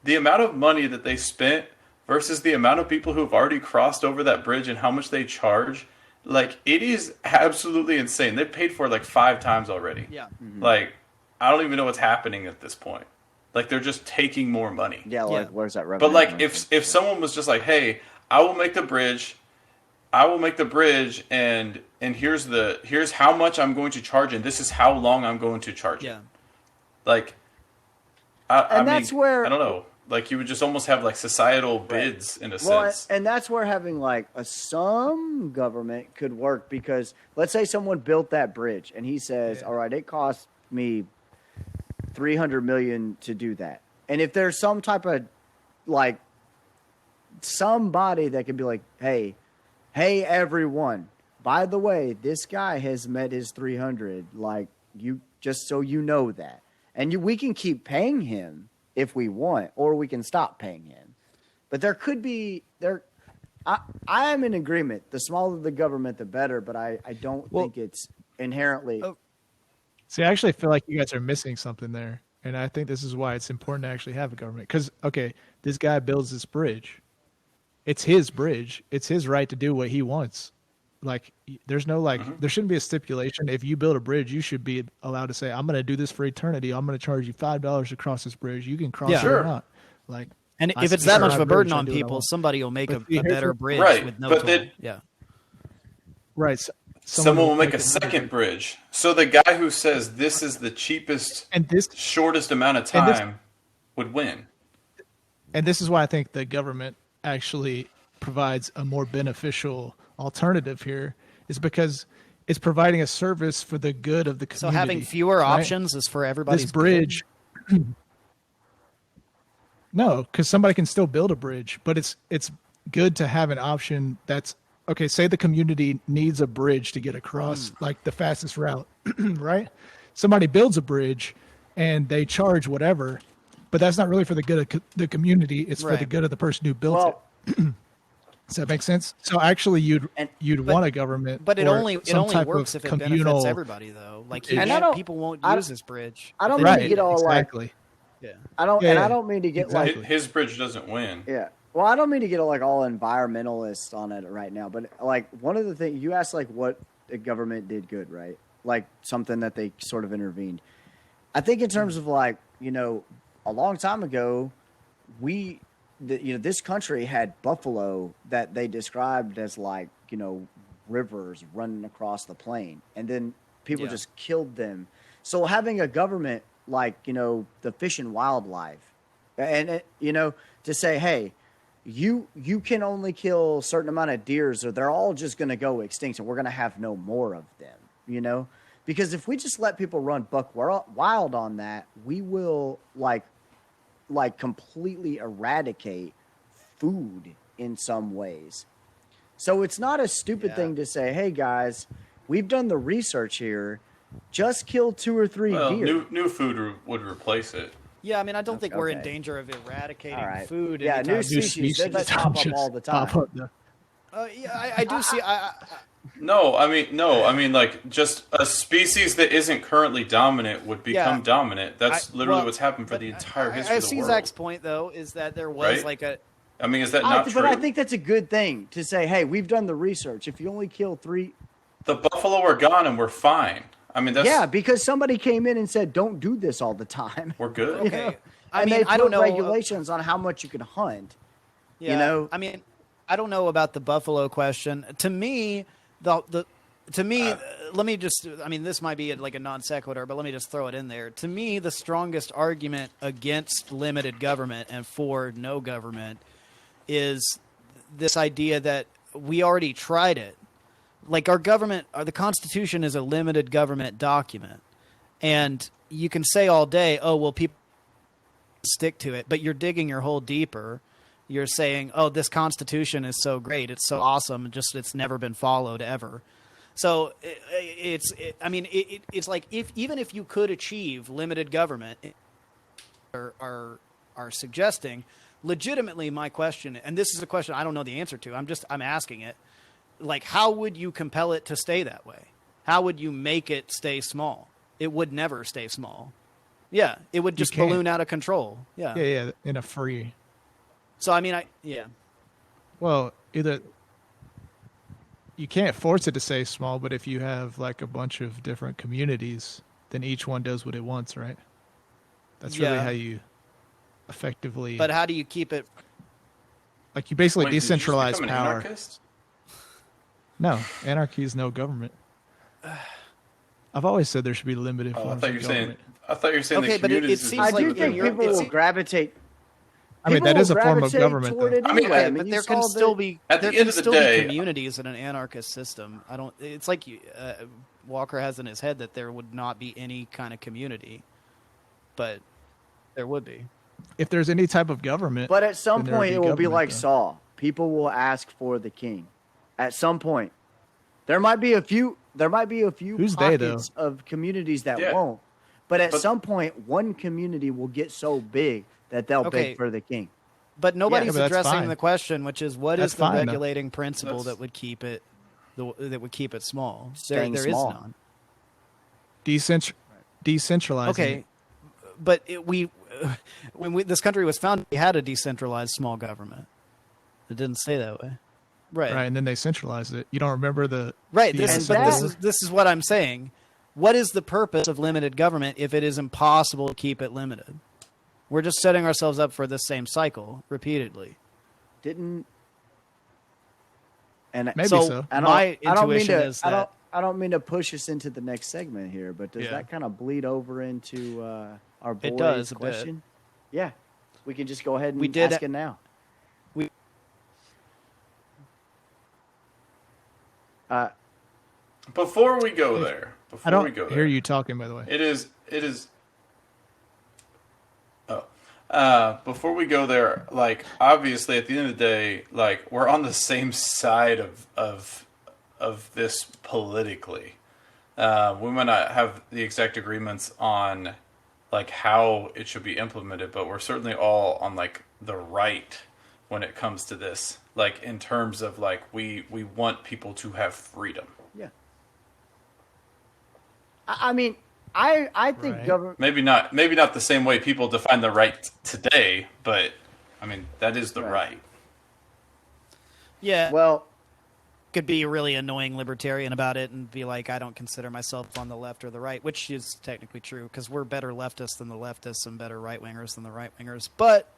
Speaker 3: the amount of money that they spent versus the amount of people who have already crossed over that bridge and how much they charge, like, it is absolutely insane. They paid for it, like, 5 times already.
Speaker 1: yeah.
Speaker 3: Like, I don't even know what's happening at this point. Like, they're just taking more money.
Speaker 2: Yeah, like where's that revenue?
Speaker 3: But like,
Speaker 2: coming from?
Speaker 3: if someone was just like, "Hey, I will make the bridge, and here's how much I'm going to charge, and this is how long I'm going to charge it."
Speaker 1: Yeah.
Speaker 3: Like,
Speaker 2: that's
Speaker 3: mean,
Speaker 2: where-
Speaker 3: I don't know. Like, you would just almost have like societal bids in a sense.
Speaker 2: And that's where having like some government could work because let's say someone built that bridge and he says, "All right, it cost me $300 million to do that." And if there's some type of like somebody that could be like, hey everyone, by the way, this guy has met his 300, like, you just so you know that. And we can keep paying him if we want, or we can stop paying him. But there could be I am in agreement. The smaller the government, the better, but I don't think it's inherently
Speaker 4: See, I actually feel like you guys are missing something there. And I think this is why it's important to actually have a government. Because, okay, this guy builds this bridge. It's his bridge. It's his right to do what he wants. like there's no there shouldn't be a stipulation. If you build a bridge, you should be allowed to say, I'm going to do this for eternity. I'm going to charge you $5 to cross this bridge. You can cross it
Speaker 3: Sure.
Speaker 4: or not. Like,
Speaker 1: And
Speaker 4: I
Speaker 1: if it's
Speaker 4: see
Speaker 1: that
Speaker 4: my
Speaker 1: much of a
Speaker 4: bridge,
Speaker 1: burden
Speaker 4: I
Speaker 1: on
Speaker 4: do what I
Speaker 1: people,
Speaker 4: want.
Speaker 1: somebody will make a
Speaker 4: But see, here's
Speaker 1: better
Speaker 4: the-
Speaker 1: bridge
Speaker 3: Right,
Speaker 1: with no
Speaker 3: but
Speaker 1: toll.
Speaker 3: then-
Speaker 1: Yeah.
Speaker 4: Right.
Speaker 3: Someone will make a second bridge. So the guy who says this is the cheapest,
Speaker 4: And this
Speaker 3: shortest amount of
Speaker 4: and this-
Speaker 3: time would win.
Speaker 4: And this is why I think the government actually provides a more beneficial alternative here, is because it's providing a service for the good of the
Speaker 1: So
Speaker 4: community.
Speaker 1: having fewer
Speaker 4: right?
Speaker 1: options is for everybody's
Speaker 4: This bridge. No, because somebody can still build a bridge, but it's good to have an option that's okay. Say the community needs a bridge to get across, like the fastest route, right? Somebody builds a bridge, and they charge whatever, but that's not really for the good of the community. It's for the
Speaker 1: Right.
Speaker 4: good of the person who built
Speaker 2: Well,
Speaker 4: it. Does that make sense? So actually, you'd
Speaker 1: But-
Speaker 4: want a government,
Speaker 1: But it
Speaker 4: or
Speaker 1: only
Speaker 4: some type
Speaker 1: works
Speaker 4: of
Speaker 1: if it
Speaker 4: communal.
Speaker 1: benefits everybody, though. Like
Speaker 4: And
Speaker 2: I don't-
Speaker 1: people won't
Speaker 2: I-
Speaker 1: use this bridge.
Speaker 2: I don't
Speaker 1: if
Speaker 2: mean
Speaker 1: they
Speaker 2: to
Speaker 1: did.
Speaker 2: get all
Speaker 4: exactly.
Speaker 1: Yeah.
Speaker 2: I don't,
Speaker 4: Yeah,
Speaker 2: and
Speaker 4: yeah.
Speaker 2: I don't mean to get
Speaker 4: Exactly.
Speaker 2: like,
Speaker 3: His bridge doesn't win.
Speaker 2: yeah. Well, I don't mean to get like all environmentalist on it right now, but like one of the things you asked, like what the government did good, right? Like something that they sort of intervened. I think in terms of like, a long time ago, this country had buffalo that they described as like, rivers running across the plain, and then people
Speaker 1: Yeah.
Speaker 2: just killed them. So having a government like, the Fish and Wildlife, and to say, hey, you can only kill a certain amount of deers or they're all just going to go extinct and we're going to have no more of them, because if we just let people run buck wild on that, we will like completely eradicate food in some ways. So it's not a stupid thing to say, hey guys, we've done the research here, just kill 2 or 3
Speaker 3: Well,
Speaker 2: deer.
Speaker 3: new food would replace it.
Speaker 1: Yeah, I mean, I don't think we're in
Speaker 2: Okay.
Speaker 1: danger of eradicating
Speaker 2: All right.
Speaker 1: food.
Speaker 2: Yeah,
Speaker 1: anytime
Speaker 2: new
Speaker 1: soon.
Speaker 2: species, they just pop up all the time.
Speaker 4: Pop up, yeah.
Speaker 1: Yeah, I do see.
Speaker 3: No, I mean, like just a species that isn't currently dominant would become
Speaker 1: Yeah.
Speaker 3: dominant. That's literally
Speaker 1: well,
Speaker 3: what's happened for
Speaker 1: but
Speaker 3: the entire history
Speaker 1: I
Speaker 3: of the
Speaker 1: see
Speaker 3: world.
Speaker 1: Zach's point, though, is that there was
Speaker 3: Right?
Speaker 1: like a.
Speaker 3: I mean, is that not true?
Speaker 2: But I think that's a good thing to say, hey, we've done the research. If you only kill 3,
Speaker 3: the buffalo are gone and we're fine. I mean, that's
Speaker 2: yeah, because somebody came in and said, don't do this all the time.
Speaker 3: we're good.
Speaker 1: Okay. I
Speaker 2: And
Speaker 1: mean,
Speaker 2: they put
Speaker 1: I don't know.
Speaker 2: regulations on how much you can hunt.
Speaker 1: Yeah, I mean, I don't know about the buffalo question. To me, let me just. I mean, this might be like a non sequitur, but let me just throw it in there. To me, the strongest argument against limited government and for no government is this idea that we already tried it. Like our government, the Constitution is a limited government document, and you can say all day, "Oh, well, people stick to it," but you're digging your hole deeper. You're saying, "Oh, this Constitution is so great; it's so awesome. Just it's never been followed ever." So it's like even if you could achieve limited government, are suggesting. Legitimately, my question, and this is a question I don't know the answer to. I'm asking it. Like, how would you compel it to stay that way? How would you make it stay small? It would never stay small. Yeah, it would just
Speaker 4: can't.
Speaker 1: balloon out of control. Yeah.
Speaker 4: Yeah, in a free.
Speaker 1: So I mean,
Speaker 4: Well, either you can't force it to stay small, but if you have like a bunch of different communities, then each one does what it wants, right? That's really
Speaker 1: Yeah.
Speaker 4: how you effectively.
Speaker 1: But how do you keep it?
Speaker 4: like you basically
Speaker 3: Wait, did you just
Speaker 4: decentralize
Speaker 3: become an
Speaker 4: power.
Speaker 3: anarchist?
Speaker 4: No, anarchy is no government. I've always said there should be limited
Speaker 3: Oh, I
Speaker 4: forms
Speaker 3: thought
Speaker 4: of
Speaker 3: you were saying.
Speaker 4: government.
Speaker 3: I thought you were saying
Speaker 1: Okay,
Speaker 3: the
Speaker 1: but it
Speaker 3: communities.
Speaker 1: seems
Speaker 2: I
Speaker 1: like
Speaker 2: do
Speaker 1: you're-
Speaker 2: think
Speaker 1: you're-
Speaker 2: people
Speaker 1: it's-
Speaker 2: will gravitate.
Speaker 4: I mean, that
Speaker 2: people
Speaker 4: is a
Speaker 2: will
Speaker 4: form of
Speaker 2: gravitate
Speaker 4: government,
Speaker 2: toward
Speaker 4: though.
Speaker 2: it
Speaker 3: I mean,
Speaker 2: anyway.
Speaker 1: But
Speaker 2: you
Speaker 1: there
Speaker 2: saw
Speaker 1: can still be
Speaker 3: At the
Speaker 1: there
Speaker 3: end
Speaker 1: can
Speaker 3: of the
Speaker 1: still
Speaker 3: day-
Speaker 1: be communities in an anarchist system. I don't. It's like Walker has in his head that there would not be any kind of community, but there would be.
Speaker 4: If there's any type of government,
Speaker 2: But at some
Speaker 4: then there would
Speaker 2: point,
Speaker 4: be
Speaker 2: it will be
Speaker 4: government,
Speaker 2: like
Speaker 4: though.
Speaker 2: Saul. People will ask for the king. At some point, there might be a few. There might be a few
Speaker 4: Who's they, though?
Speaker 2: pockets of communities that
Speaker 3: Yeah.
Speaker 2: won't. But at
Speaker 3: But-
Speaker 2: some point, one community will get so big that they'll
Speaker 1: Okay.
Speaker 2: beg for the king.
Speaker 1: But nobody's
Speaker 4: but that's
Speaker 1: addressing
Speaker 4: fine.
Speaker 1: the question, which is what
Speaker 4: That's
Speaker 1: is the
Speaker 4: fine, though.
Speaker 1: regulating principle
Speaker 3: That's-
Speaker 1: that would keep it small?
Speaker 2: Staying
Speaker 1: There is
Speaker 2: small.
Speaker 1: none.
Speaker 4: Decentralizing.
Speaker 1: Okay, but when this country was founded, we had a decentralized small government. It didn't stay that way. Right.
Speaker 4: And then they centralized it. You don't remember the
Speaker 1: Right.
Speaker 4: the
Speaker 1: This is what I'm saying. What is the purpose of limited government if it is impossible to keep it limited? We're just setting ourselves up for the same cycle repeatedly.
Speaker 2: Maybe
Speaker 4: so.
Speaker 1: My intuition is that
Speaker 2: I don't mean to push us into the next segment here, but does
Speaker 4: Yeah.
Speaker 2: that kind of bleed over into our boys'
Speaker 1: It does a bit.
Speaker 2: question? Yeah, we can just go ahead and
Speaker 1: We did-
Speaker 2: ask it now.
Speaker 1: we
Speaker 3: Before we go there,
Speaker 4: I don't hear you talking, by the way.
Speaker 3: It is. Before we go there, like, obviously at the end of the day, like, we're on the same side of this politically. We might not have the exact agreements on like how it should be implemented, but we're certainly all on like the right when it comes to this. Like, in terms of like we want people to have freedom.
Speaker 2: Yeah. I mean, I think
Speaker 4: Right.
Speaker 2: government.
Speaker 3: Maybe not the same way people define the right today, but I mean that is the right.
Speaker 1: yeah,
Speaker 2: Well,
Speaker 1: could be really annoying libertarian about it and be like, I don't consider myself on the left or the right, which is technically true because we're better leftists than the leftists and better right wingers than the right wingers. But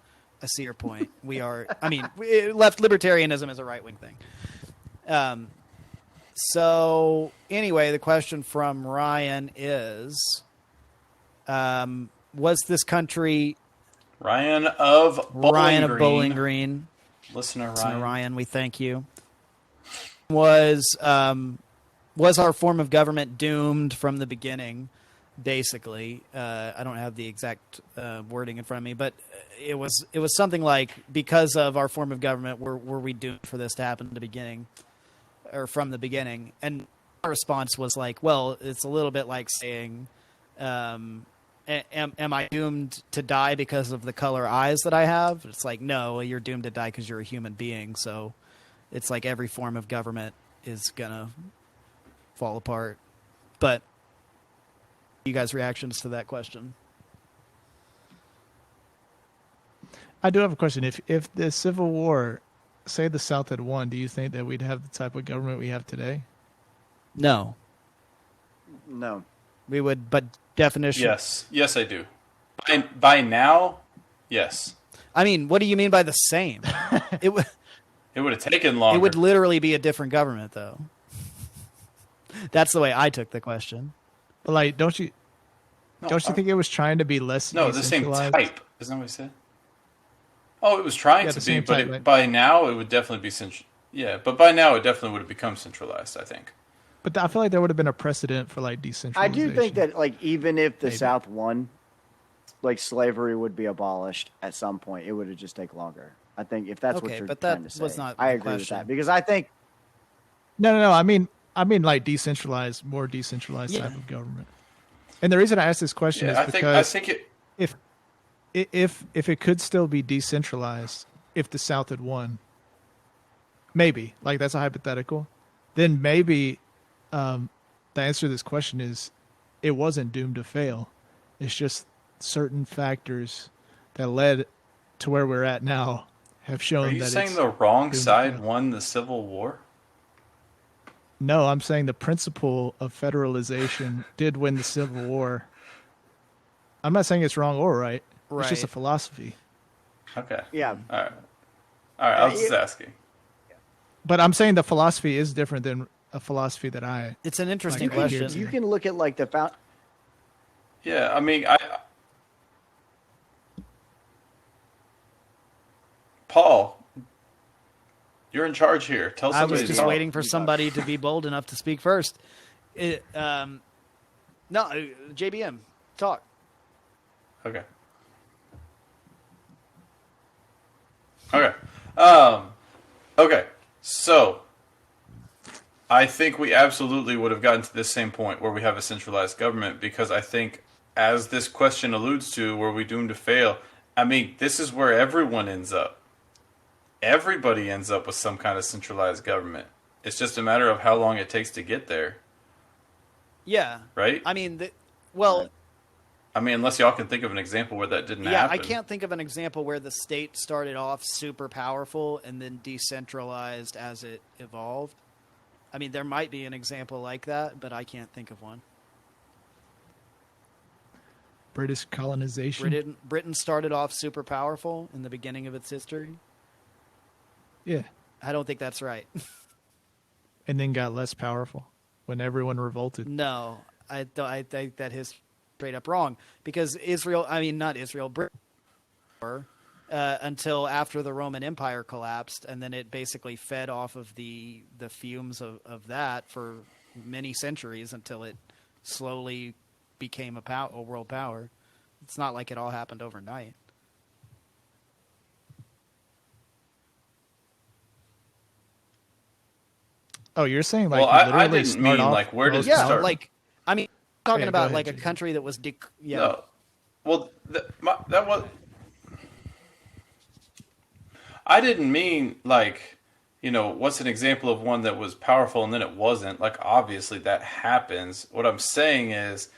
Speaker 1: I see your point. We are. I mean, left libertarianism is a right wing thing. So anyway, the question from Ryan is, was this country
Speaker 3: Ryan of
Speaker 1: Bowling Green?
Speaker 3: Listener
Speaker 1: Listener
Speaker 3: Ryan.
Speaker 1: Ryan, we thank you. Was our form of government doomed from the beginning? Basically, I don't have the exact wording in front of me, but it was something like, because of our form of government, were we doomed for this to happen in the beginning, or from the beginning? And our response was like, well, it's a little bit like saying, am I doomed to die because of the color eyes that I have? It's like, no, you're doomed to die because you're a human being. So it's like every form of government is gonna fall apart. But you guys' reactions to that question?
Speaker 4: I do have a question. If the Civil War, say the South had won, do you think that we'd have the type of government we have today?
Speaker 1: No,
Speaker 2: no.
Speaker 1: we would. But definition.
Speaker 3: Yes, I do. By now, yes.
Speaker 1: I mean, what do you mean by the same? It would.
Speaker 3: It would have taken longer.
Speaker 1: It would literally be a different government, though. That's the way I took the question.
Speaker 4: But like, don't you think it was trying to be less?
Speaker 3: No, the same
Speaker 4: decentralized?
Speaker 3: type. Isn't that what he said? Oh, it was trying
Speaker 4: Yeah,
Speaker 3: to
Speaker 4: the
Speaker 3: be,
Speaker 4: same
Speaker 3: but
Speaker 4: type, right?
Speaker 3: by now it would definitely be Yeah, but by now it definitely would have become centralized, I think.
Speaker 4: But I feel like there would have been a precedent for like
Speaker 2: I
Speaker 4: decentralization.
Speaker 2: do think that, like, even if the
Speaker 4: Maybe.
Speaker 2: South won, like, slavery would be abolished at some point. It would have just take longer. I think if that's what
Speaker 1: Okay,
Speaker 2: you're
Speaker 1: but that
Speaker 2: trying to say.
Speaker 1: was not
Speaker 2: I
Speaker 1: the
Speaker 2: agree with
Speaker 1: question.
Speaker 2: that because I think
Speaker 4: No. I mean like decentralized, more decentralized
Speaker 1: Yeah.
Speaker 4: type of government. And the reason I asked this question
Speaker 3: Yeah,
Speaker 4: is
Speaker 3: I
Speaker 4: because
Speaker 3: think it.
Speaker 4: if it could still be decentralized, if the South had won, maybe, like, that's a hypothetical, then maybe the answer to this question is it wasn't doomed to fail. It's just certain factors that led to where we're at now have shown
Speaker 3: Are you
Speaker 4: that
Speaker 3: saying
Speaker 4: it's
Speaker 3: the wrong
Speaker 4: doomed to
Speaker 3: side
Speaker 4: fail.
Speaker 3: won the Civil War?
Speaker 4: No, I'm saying the principle of federalization did win the Civil War. I'm not saying it's wrong or right. It's just a
Speaker 1: Right.
Speaker 4: philosophy.
Speaker 3: Okay.
Speaker 2: yeah,
Speaker 3: All right. I was just asking.
Speaker 4: But I'm saying the philosophy is different than a philosophy that I...
Speaker 1: It's an interesting
Speaker 4: Like,
Speaker 1: question.
Speaker 2: you can look at, like, the found.
Speaker 3: Yeah, I mean, Paul, you're in charge here. Tell
Speaker 1: I
Speaker 3: somebody
Speaker 1: was
Speaker 3: to
Speaker 1: just
Speaker 3: talk.
Speaker 1: waiting for somebody to be bold enough to speak first. JBM, talk.
Speaker 3: Okay. Okay. So, I think we absolutely would have gotten to this same point where we have a centralized government, because I think, as this question alludes to, were we doomed to fail? I mean, this is where everyone ends up. Everybody ends up with some kind of centralized government. It's just a matter of how long it takes to get there,
Speaker 1: Yeah.
Speaker 3: right?
Speaker 1: I mean,
Speaker 3: I mean, unless y'all can think of an example where that didn't
Speaker 1: Yeah,
Speaker 3: happen.
Speaker 1: I can't think of an example where the state started off super powerful and then decentralized as it evolved. I mean, there might be an example like that, but I can't think of one.
Speaker 4: British colonization.
Speaker 1: Britain started off super powerful in the beginning of its history.
Speaker 4: Yeah.
Speaker 1: I don't think that's right.
Speaker 4: And then got less powerful when everyone revolted.
Speaker 1: No, I think that is straight up wrong, because Britain, until after the Roman Empire collapsed, and then it basically fed off of the fumes of that for many centuries until it slowly became a world power. It's not like it all happened overnight.
Speaker 4: Oh, you're saying
Speaker 3: Well, I didn't mean like where does it
Speaker 1: Yeah,
Speaker 3: start?
Speaker 1: like I mean, talking
Speaker 4: Yeah, go
Speaker 1: about
Speaker 4: ahead,
Speaker 1: like a
Speaker 4: Jason.
Speaker 1: country that was
Speaker 3: No. Well, that was. I didn't mean like, what's an example of one that was powerful and then it wasn't? Like, obviously that happens. What I'm saying is,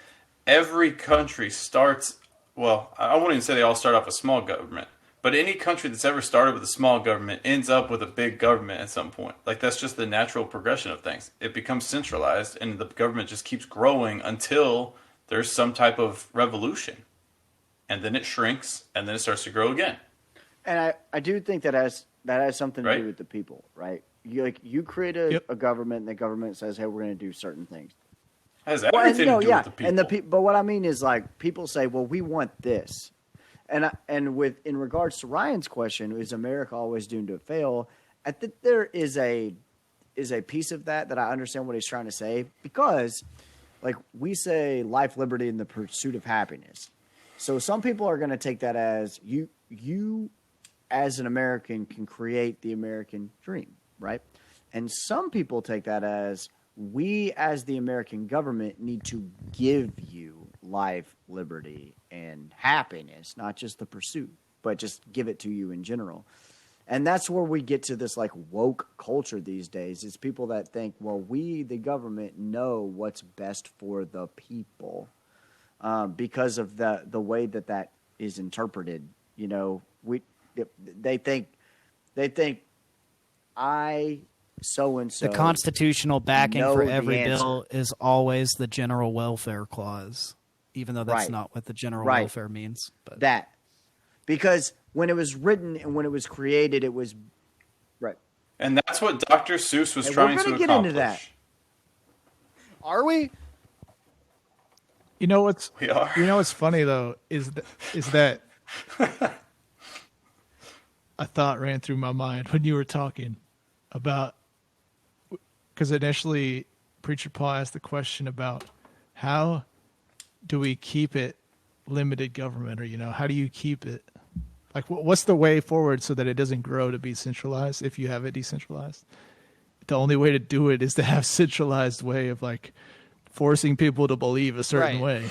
Speaker 3: every country starts. Well, I wouldn't even say they all start off a small government, but any country that's ever started with a small government ends up with a big government at some point. Like, that's just the natural progression of things. It becomes centralized, and the government just keeps growing until there's some type of revolution. And then it shrinks, and then it starts to grow again.
Speaker 2: And I do think that has something to
Speaker 3: Right.
Speaker 2: do with the people, right? You create a government, and the government says, "Hey, we're going to do certain things."
Speaker 3: It has
Speaker 2: Well,
Speaker 3: everything to do with the people.
Speaker 2: And but what I mean is, like, people say, "Well, we want this," and in regards to Ryan's question, is America always doomed to fail? I think there is a piece of that I understand what he's trying to say, because, like, we say life, liberty, and the pursuit of happiness. So some people are going to take that as you as an American can create the American dream, right? And some people take that as we as the American government need to give you life, liberty, and happiness, not just the pursuit, but just give it to you in general. And that's where we get to this like woke culture these days. It's people that think, well, we, the government, know what's best for the people. Because of the way that is interpreted, they think I so and so.
Speaker 1: The constitutional backing
Speaker 2: know
Speaker 1: for
Speaker 2: the
Speaker 1: every
Speaker 2: answer.
Speaker 1: bill is always the general welfare clause, even though that's
Speaker 2: Right.
Speaker 1: not what the general
Speaker 2: Right.
Speaker 1: welfare means. But
Speaker 2: That because when it was written and when it was created, it was right.
Speaker 3: And that's what Dr. Seuss was
Speaker 2: And
Speaker 3: trying
Speaker 2: we're
Speaker 3: to
Speaker 2: gonna get
Speaker 3: accomplish.
Speaker 2: into that.
Speaker 1: are we?
Speaker 4: You know what's
Speaker 3: We are.
Speaker 4: funny though is that a thought ran through my mind when you were talking about, because initially Preacher Paul asked the question about how do we keep it limited government, or how do you keep it like what's the way forward so that it doesn't grow to be centralized if you have it decentralized? The only way to do it is to have centralized way of like forcing people to believe a certain
Speaker 1: Right.
Speaker 4: way.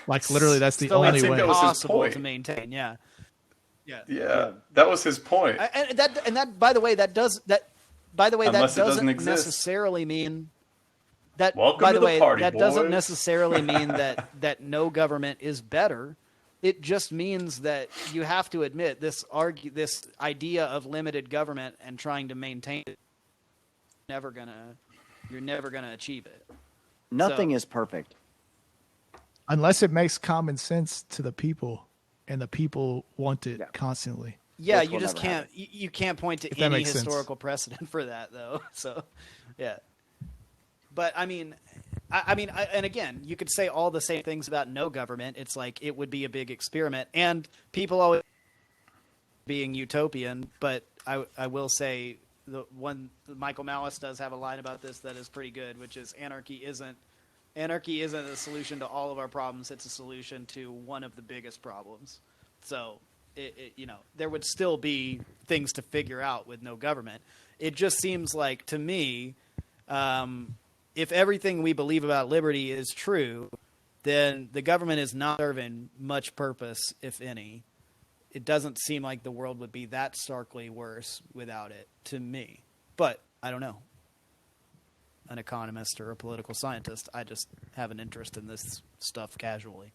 Speaker 4: Like literally, that's the
Speaker 1: Still
Speaker 4: only
Speaker 3: think
Speaker 4: way.
Speaker 3: that was his
Speaker 1: impossible
Speaker 3: point.
Speaker 1: to maintain. Yeah.
Speaker 3: Yeah, that was his point.
Speaker 1: And that by the way, that
Speaker 3: Unless it
Speaker 1: doesn't
Speaker 3: doesn't exist.
Speaker 1: necessarily mean that.
Speaker 3: Welcome
Speaker 1: by
Speaker 3: to
Speaker 1: the
Speaker 3: the
Speaker 1: way,
Speaker 3: party,
Speaker 1: that doesn't
Speaker 3: boys.
Speaker 1: necessarily mean that no government is better. It just means that you have to admit this idea of limited government and trying to maintain it. You're never gonna achieve it.
Speaker 2: Nothing
Speaker 1: So-
Speaker 2: is perfect.
Speaker 4: Unless it makes common sense to the people, and the people want it
Speaker 2: Yeah.
Speaker 4: constantly.
Speaker 1: Yeah,
Speaker 2: Which
Speaker 1: you
Speaker 2: will
Speaker 1: just
Speaker 2: never
Speaker 1: can't.
Speaker 2: happen.
Speaker 1: You can't point to
Speaker 4: If that
Speaker 1: any
Speaker 4: makes sense.
Speaker 1: historical precedent for that, though. So, yeah. But I mean, and again, you could say all the same things about no government. It's like it would be a big experiment, and people always being utopian. But I will say Michael Malice does have a line about this that is pretty good, which is anarchy isn't a solution to all of our problems. It's a solution to one of the biggest problems. So, there would still be things to figure out with no government. It just seems like, to me, if everything we believe about liberty is true, then the government is not serving much purpose, if any. It doesn't seem like the world would be that starkly worse without it, to me. But I don't know. An economist or a political scientist. I just have an interest in this stuff casually.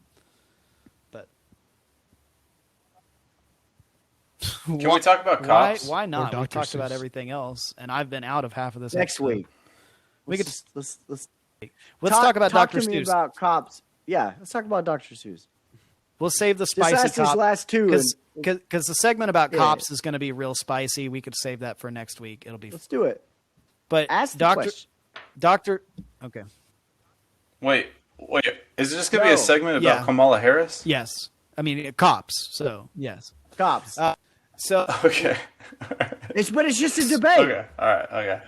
Speaker 3: Can we talk about cops?
Speaker 1: Why not? We
Speaker 4: Dr.
Speaker 1: talked about
Speaker 4: Seuss.
Speaker 1: everything else, and I've been out of half of this
Speaker 2: Next
Speaker 1: episode.
Speaker 2: week.
Speaker 1: We could
Speaker 2: let's
Speaker 1: talk about Dr.
Speaker 2: to me
Speaker 1: Seuss.
Speaker 2: about cops. Yeah, let's talk about Dr. Seuss.
Speaker 1: We'll save the
Speaker 2: Just
Speaker 1: spicy
Speaker 2: ask these
Speaker 1: cop
Speaker 2: last two.
Speaker 1: because the segment about
Speaker 2: Yeah.
Speaker 1: cops is going to be real spicy. We could save that for next week. It'll be.
Speaker 2: Let's do it.
Speaker 1: But
Speaker 2: Ask the
Speaker 1: Doctor,
Speaker 2: question.
Speaker 1: Doctor. Okay.
Speaker 3: Wait. Is it just going to be a
Speaker 2: No.
Speaker 3: segment about
Speaker 1: Yeah.
Speaker 3: Kamala Harris?
Speaker 1: Yes. I mean cops. So yes.
Speaker 2: Cops.
Speaker 1: So
Speaker 3: Okay.
Speaker 2: But it's just a debate.
Speaker 3: Okay. All right. Okay.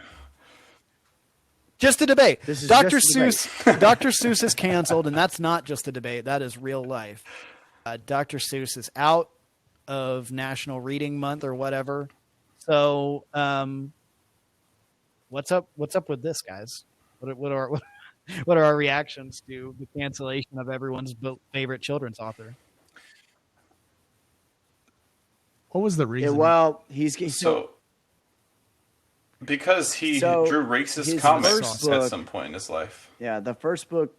Speaker 1: just a debate.
Speaker 2: This is
Speaker 1: Dr.
Speaker 2: just a debate.
Speaker 1: Seuss. Dr. Seuss is canceled, and that's not just a debate. That is real life. Dr. Seuss is out of National Reading Month or whatever. So, what's up? What's up with this, guys? What are our reactions to the cancellation of everyone's favorite children's author?
Speaker 4: What was the
Speaker 2: Yeah,
Speaker 4: reason?
Speaker 2: well, he's
Speaker 3: So, because he
Speaker 2: So,
Speaker 3: drew racist
Speaker 2: his
Speaker 3: comics
Speaker 2: first
Speaker 3: at
Speaker 2: book-
Speaker 3: some point in his life.
Speaker 2: yeah, the first book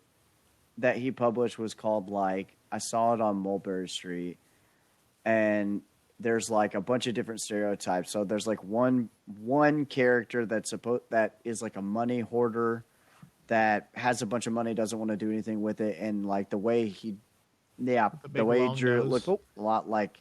Speaker 2: that he published was called I Saw It on Mulberry Street, and there's like a bunch of different stereotypes. So there's like one character that is like a money hoarder that has a bunch of money, doesn't want to do anything with it, and like the way he
Speaker 4: big
Speaker 2: drew it
Speaker 4: long
Speaker 2: looked
Speaker 4: nose.
Speaker 2: a lot like.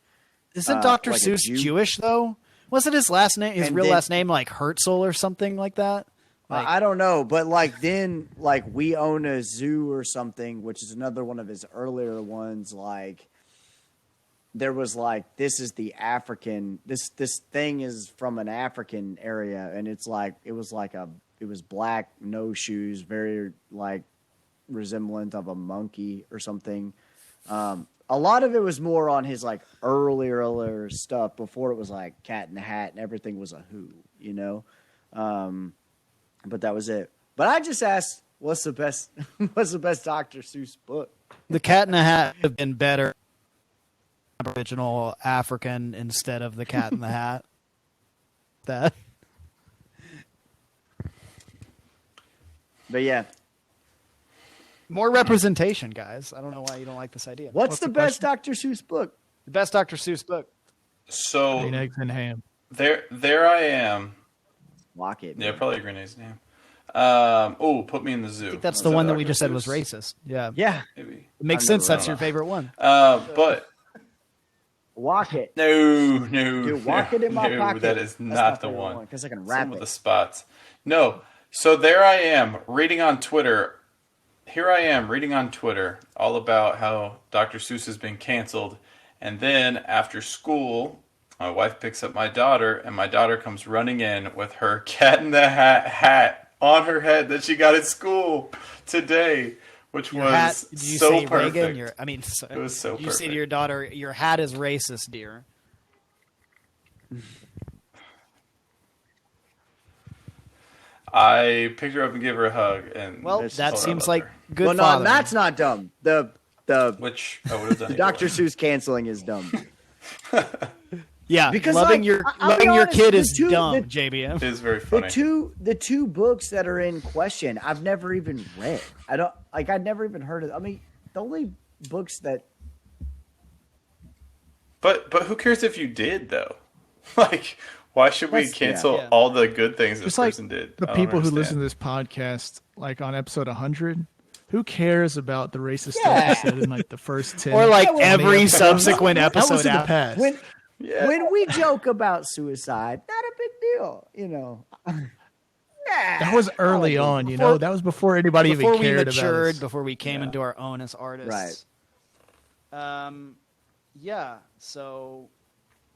Speaker 1: Isn't Dr.
Speaker 2: like a
Speaker 1: Seuss
Speaker 2: Jew?
Speaker 1: Jewish though? Wasn't his last name, his
Speaker 2: And
Speaker 1: real
Speaker 2: then-
Speaker 1: last name, like Herzl or something like that? Like,
Speaker 2: I don't know, but like then like We Own a Zoo or something, which is another one of his earlier ones. Like there was like this thing is from an African area, and it was black, no shoes, very like resemblant of a monkey or something. A lot of it was more on his like earlier stuff before it was like Cat in the Hat and everything was a Who, you know. But that was it. But I just asked, what's the best Dr. Seuss book?
Speaker 1: the Cat in the Hat would have been better. Original African instead of the Cat in the Hat. That.
Speaker 2: But yeah,
Speaker 1: More representation, guys. I don't know why you don't like this idea.
Speaker 2: what's the best Dr. Seuss book?
Speaker 1: The best Dr. Seuss book?
Speaker 3: So
Speaker 4: Green eggs and ham.
Speaker 3: there I am.
Speaker 2: Lock it.
Speaker 3: Yeah,
Speaker 2: man.
Speaker 3: probably Green Eggs Name. Put Me in the Zoo.
Speaker 1: I think that's
Speaker 3: Was
Speaker 1: the one that
Speaker 3: Dr.
Speaker 1: we just said was
Speaker 3: Seuss?
Speaker 1: racist. Yeah.
Speaker 2: Yeah,
Speaker 3: Maybe.
Speaker 1: It makes
Speaker 2: I've
Speaker 1: sense.
Speaker 2: never
Speaker 1: That's
Speaker 3: read
Speaker 1: your
Speaker 3: it.
Speaker 1: favorite one.
Speaker 3: But
Speaker 2: walk it.
Speaker 3: no,
Speaker 2: Dude, walk it in my
Speaker 3: no,
Speaker 2: pocket.
Speaker 3: that is
Speaker 2: That's my
Speaker 3: not the
Speaker 2: favorite
Speaker 3: one.
Speaker 2: because I can
Speaker 3: Some
Speaker 2: rap
Speaker 3: of the
Speaker 2: it.
Speaker 3: spots. No. So there I am reading on Twitter. Here I am reading on Twitter all about how Dr. Seuss has been canceled. And then after school, my wife picks up my daughter, and my daughter comes running in with her Cat in the hat on her head that she got at school today, which
Speaker 1: Your
Speaker 3: was
Speaker 1: hat, did you
Speaker 3: so
Speaker 1: say
Speaker 3: perfect.
Speaker 1: Reagan?
Speaker 3: It was so
Speaker 1: You say to
Speaker 3: perfect.
Speaker 1: your daughter, your hat is racist, dear.
Speaker 3: I picked her up and gave her a hug, and
Speaker 1: Well,
Speaker 2: That's
Speaker 1: that
Speaker 3: told her I
Speaker 1: seems
Speaker 3: loved
Speaker 1: like
Speaker 3: her.
Speaker 1: good
Speaker 2: Well, no,
Speaker 1: fathering.
Speaker 2: that's not dumb. The
Speaker 3: Which I would have done.
Speaker 2: Dr.
Speaker 3: anyway.
Speaker 2: Seuss canceling is dumb.
Speaker 1: Yeah,
Speaker 2: Because,
Speaker 1: loving
Speaker 2: like,
Speaker 1: your
Speaker 2: I'll be
Speaker 1: loving your
Speaker 2: honest,
Speaker 1: kid
Speaker 2: the
Speaker 1: is
Speaker 2: two-
Speaker 1: dumb,
Speaker 2: the-
Speaker 1: JBM.
Speaker 3: It is very
Speaker 2: The
Speaker 3: funny.
Speaker 2: two books that are in question, I've never even read. I'd never even heard of. I mean, the only books that
Speaker 3: But who cares if you did though? Like, why should we
Speaker 2: That's- yeah.
Speaker 3: cancel
Speaker 1: Yeah.
Speaker 3: all the good things this
Speaker 4: Just like
Speaker 3: person did?
Speaker 4: the
Speaker 3: I don't
Speaker 4: people who listen
Speaker 3: understand.
Speaker 4: to this podcast, like on episode 100, who cares about the racist stuff
Speaker 2: Yeah.
Speaker 4: you said in like the first 10?
Speaker 1: Or like
Speaker 2: Yeah, well,
Speaker 1: every
Speaker 4: man,
Speaker 1: subsequent
Speaker 4: that was
Speaker 1: episode
Speaker 4: in the
Speaker 1: after.
Speaker 4: past.
Speaker 2: when
Speaker 3: Yeah.
Speaker 2: when we joke about suicide, not a big deal, you know.
Speaker 4: That was early on, you know.
Speaker 1: Before-
Speaker 4: That was before anybody
Speaker 1: Before
Speaker 4: even
Speaker 1: we
Speaker 4: cared
Speaker 1: matured,
Speaker 4: about us.
Speaker 1: before we came into our own as artists.
Speaker 2: Right.
Speaker 1: Yeah. So,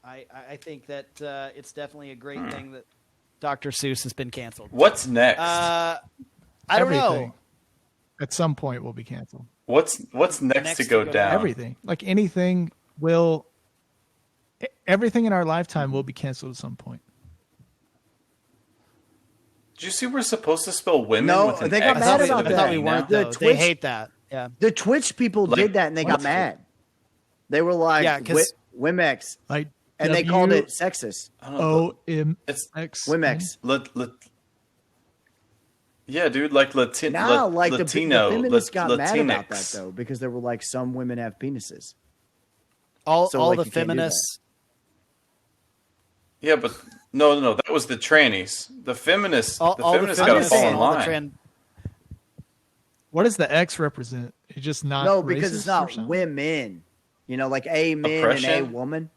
Speaker 1: I think that it's definitely a great thing that Dr. Seuss has been canceled.
Speaker 3: What's next?
Speaker 1: I don't know.
Speaker 4: Everything. At some point will be canceled.
Speaker 3: What's next to go down?
Speaker 4: Everything. Like anything will. Everything in our lifetime will be canceled at some point.
Speaker 3: Did you see we're supposed to spell women
Speaker 2: No,
Speaker 3: with an
Speaker 2: they got
Speaker 3: X
Speaker 2: mad
Speaker 3: instead
Speaker 2: about
Speaker 3: of
Speaker 1: I
Speaker 3: an
Speaker 1: thought
Speaker 2: that.
Speaker 1: we
Speaker 3: E
Speaker 1: weren't
Speaker 3: now?
Speaker 2: The
Speaker 1: though. They
Speaker 2: Twitch-
Speaker 1: hate that. Yeah.
Speaker 2: The Twitch people
Speaker 3: Like,
Speaker 2: did that and they got
Speaker 3: what?
Speaker 2: mad. They were like,
Speaker 1: Yeah, 'cause-
Speaker 2: Wimex,
Speaker 4: Like
Speaker 2: and they called it sexist.
Speaker 3: I don't know.
Speaker 4: WOMX.
Speaker 3: It's
Speaker 2: Wimex.
Speaker 3: Yeah, dude, like
Speaker 2: Now, like the
Speaker 3: Latino,
Speaker 2: feminists got mad about
Speaker 3: Latinx.
Speaker 2: that though because they were like, some women have penises.
Speaker 1: All
Speaker 2: So,
Speaker 1: all
Speaker 2: like,
Speaker 1: the
Speaker 2: you can't do that.
Speaker 1: feminists.
Speaker 3: Yeah, but no. That was the trannies. The feminists.
Speaker 1: All
Speaker 3: the
Speaker 1: the
Speaker 3: feminists got to
Speaker 1: feminists
Speaker 3: fall
Speaker 1: and
Speaker 3: in
Speaker 1: all the
Speaker 3: line.
Speaker 4: What does the X represent? It's just not
Speaker 2: No, because
Speaker 4: racist
Speaker 2: it's
Speaker 4: or
Speaker 2: not
Speaker 4: something?
Speaker 2: women. You know, like a man and a
Speaker 3: Oppression?
Speaker 2: woman.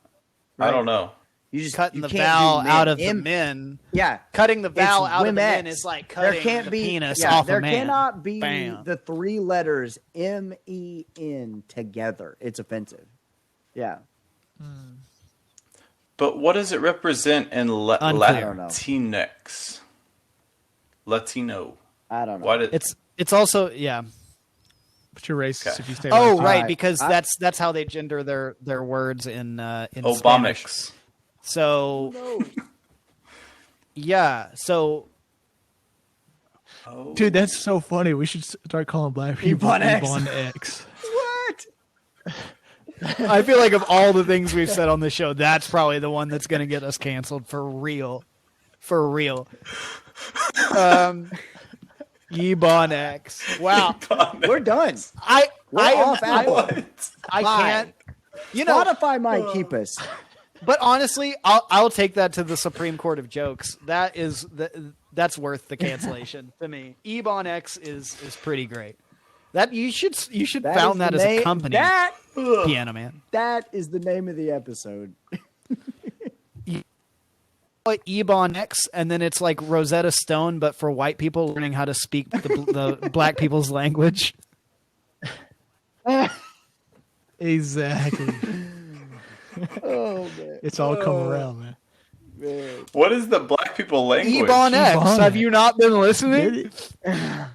Speaker 3: I don't know.
Speaker 2: You just
Speaker 1: cutting
Speaker 2: you
Speaker 1: the
Speaker 2: can't
Speaker 1: vowel
Speaker 2: do men.
Speaker 1: out of the men.
Speaker 2: Yeah,
Speaker 1: Cutting the vowel
Speaker 2: it's
Speaker 1: out of the men
Speaker 2: womex.
Speaker 1: is like
Speaker 2: There
Speaker 1: cutting
Speaker 2: can't
Speaker 1: the
Speaker 2: be
Speaker 1: penis
Speaker 2: yeah,
Speaker 1: off
Speaker 2: there
Speaker 1: a man.
Speaker 2: cannot be
Speaker 1: Bam.
Speaker 2: the three letters MEN together. It's offensive. Yeah.
Speaker 3: But what does it represent in
Speaker 1: Unclear.
Speaker 2: I don't know.
Speaker 3: Latinx? Latino.
Speaker 2: I don't know.
Speaker 3: Why did?
Speaker 1: It's also
Speaker 4: But you're racist
Speaker 3: Okay.
Speaker 4: if you stay
Speaker 1: Oh,
Speaker 4: Latino.
Speaker 1: right,
Speaker 2: right.
Speaker 1: because that's how they gender their words in Spanish.
Speaker 3: EBONX.
Speaker 1: So yeah, so
Speaker 3: Oh.
Speaker 4: Dude, that's so funny. We should start calling black people
Speaker 2: EBONX.
Speaker 4: EBONX.
Speaker 2: What?
Speaker 1: I feel like of all the things we've said on the show, that's probably the one that's going to get us canceled for real. For real. EBONX. Wow.
Speaker 2: We're done. We're
Speaker 1: I
Speaker 2: off Apple.
Speaker 1: I
Speaker 2: Bye.
Speaker 1: can't. You know,
Speaker 2: Spotify might keep us.
Speaker 1: but honestly, I'll take that to the Supreme Court of Jokes. That's worth the cancellation to me. EBONX is pretty great. That you should
Speaker 2: That
Speaker 1: found
Speaker 2: is
Speaker 1: that
Speaker 2: the
Speaker 1: as a
Speaker 2: name-
Speaker 1: company.
Speaker 2: That
Speaker 1: Piano Man.
Speaker 2: that is the name of the episode.
Speaker 1: EBONX, and then it's like Rosetta Stone, but for white people learning how to speak the black people's language.
Speaker 4: Exactly.
Speaker 2: Oh man.
Speaker 4: It's all come around, man.
Speaker 2: Man.
Speaker 3: What is the black people language?
Speaker 1: EBONX.
Speaker 4: EBONX.
Speaker 1: Have you not been listening?
Speaker 4: Get it?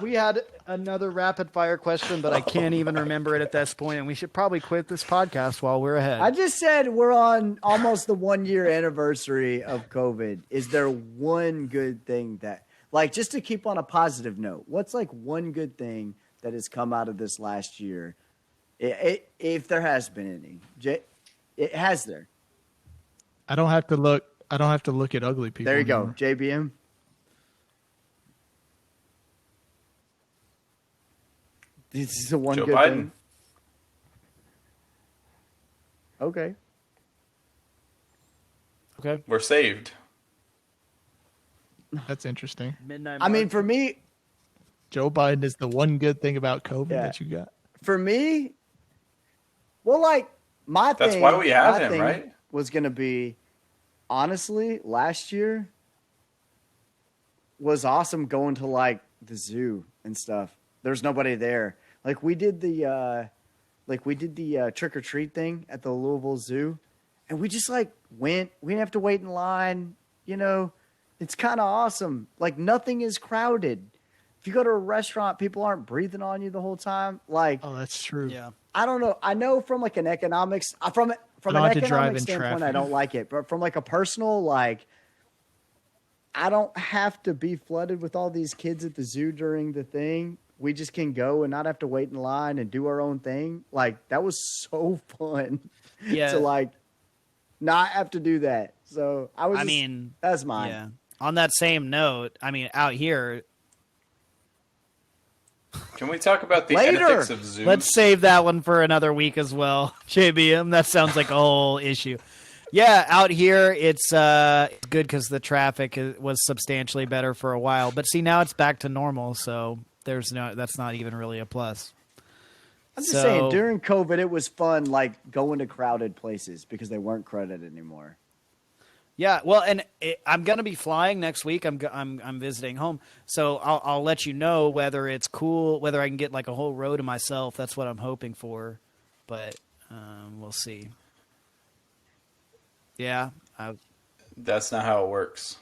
Speaker 1: We had another rapid fire question, but I can't even remember it at this point, and we should probably quit this podcast while we're ahead.
Speaker 2: I just said we're on almost the 1 year anniversary of COVID. Is there one good thing that, like, just to keep on a positive note, what's like one good thing that has come out of this last year? If there has been any, it has there.
Speaker 4: I don't have to look at ugly people.
Speaker 2: There you go,
Speaker 4: anymore.
Speaker 2: JBM. This is the one
Speaker 3: Joe
Speaker 2: good
Speaker 3: Biden.
Speaker 2: thing. Okay.
Speaker 1: okay.
Speaker 3: We're saved.
Speaker 4: That's interesting.
Speaker 1: Midnight.
Speaker 2: I mean, for me,
Speaker 4: Joe Biden is the one good thing about COVID
Speaker 2: Yeah.
Speaker 4: that you got.
Speaker 2: well, like my
Speaker 3: That's
Speaker 2: thing.
Speaker 3: why we have
Speaker 2: my
Speaker 3: him,
Speaker 2: thing
Speaker 3: right?
Speaker 2: Was gonna be, honestly, last year was awesome going to like the zoo and stuff. There's nobody there. Like we did the trick or treat thing at the Louisville Zoo, and we just like went. We didn't have to wait in line. You know, it's kind of awesome. Like nothing is crowded. If you go to a restaurant, people aren't breathing on you the whole time. Like
Speaker 4: Oh, that's true.
Speaker 1: yeah.
Speaker 2: I don't know. I know from like an economics from an
Speaker 4: don't have to drive
Speaker 2: economic
Speaker 4: in
Speaker 2: standpoint, I
Speaker 4: traffic.
Speaker 2: don't like it. But from like a personal, like I don't have to be flooded with all these kids at the zoo during the thing. We just can go and not have to wait in line and do our own thing. Like that was so fun
Speaker 1: Yeah.
Speaker 2: to like not have to do that. So I was.
Speaker 1: I
Speaker 2: just-
Speaker 1: mean,
Speaker 2: that's mine.
Speaker 1: yeah. On that same note, I mean, out here,
Speaker 3: Can we talk about the
Speaker 2: Later.
Speaker 3: ethics of zoos?
Speaker 1: let's save that one for another week as well. JBM, that sounds like a whole issue. Yeah, out here it's good because the traffic was substantially better for a while. But see, now it's back to normal, so that's not even really a plus.
Speaker 2: I'm just
Speaker 1: So-
Speaker 2: saying, during COVID, it was fun, like going to crowded places because they weren't crowded anymore.
Speaker 1: Yeah, well, and I'm going to be flying next week. I'm visiting home, so I'll let you know whether it's cool, whether I can get like a whole row to myself. That's what I'm hoping for, but we'll see. Yeah,
Speaker 3: That's not how it works.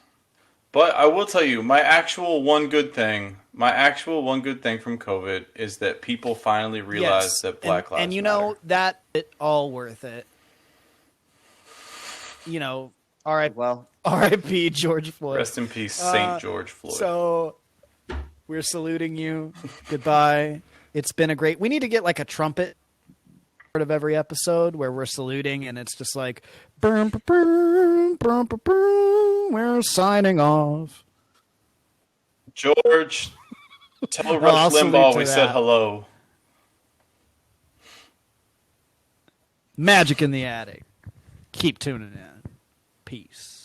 Speaker 3: But I will tell you, my actual one good thing from COVID is that people finally realized that Black Lives
Speaker 1: and you
Speaker 3: Matter.
Speaker 1: know that it all worth it. You know, all right,
Speaker 2: Well,
Speaker 1: R.I.P. George Floyd.
Speaker 3: Rest in peace, St. George Floyd.
Speaker 1: So we're saluting you. Goodbye. It's been a great. We need to get like a trumpet part of every episode where we're saluting, and it's just like, "Brum, brum, brum, brum, brum, brum, we're signing off."
Speaker 3: George, tell
Speaker 1: I'll
Speaker 3: Rush
Speaker 1: salute
Speaker 3: Limbaugh
Speaker 1: to
Speaker 3: we said
Speaker 1: that.
Speaker 3: hello.
Speaker 1: Magic in the attic. Keep tuning in. Peace.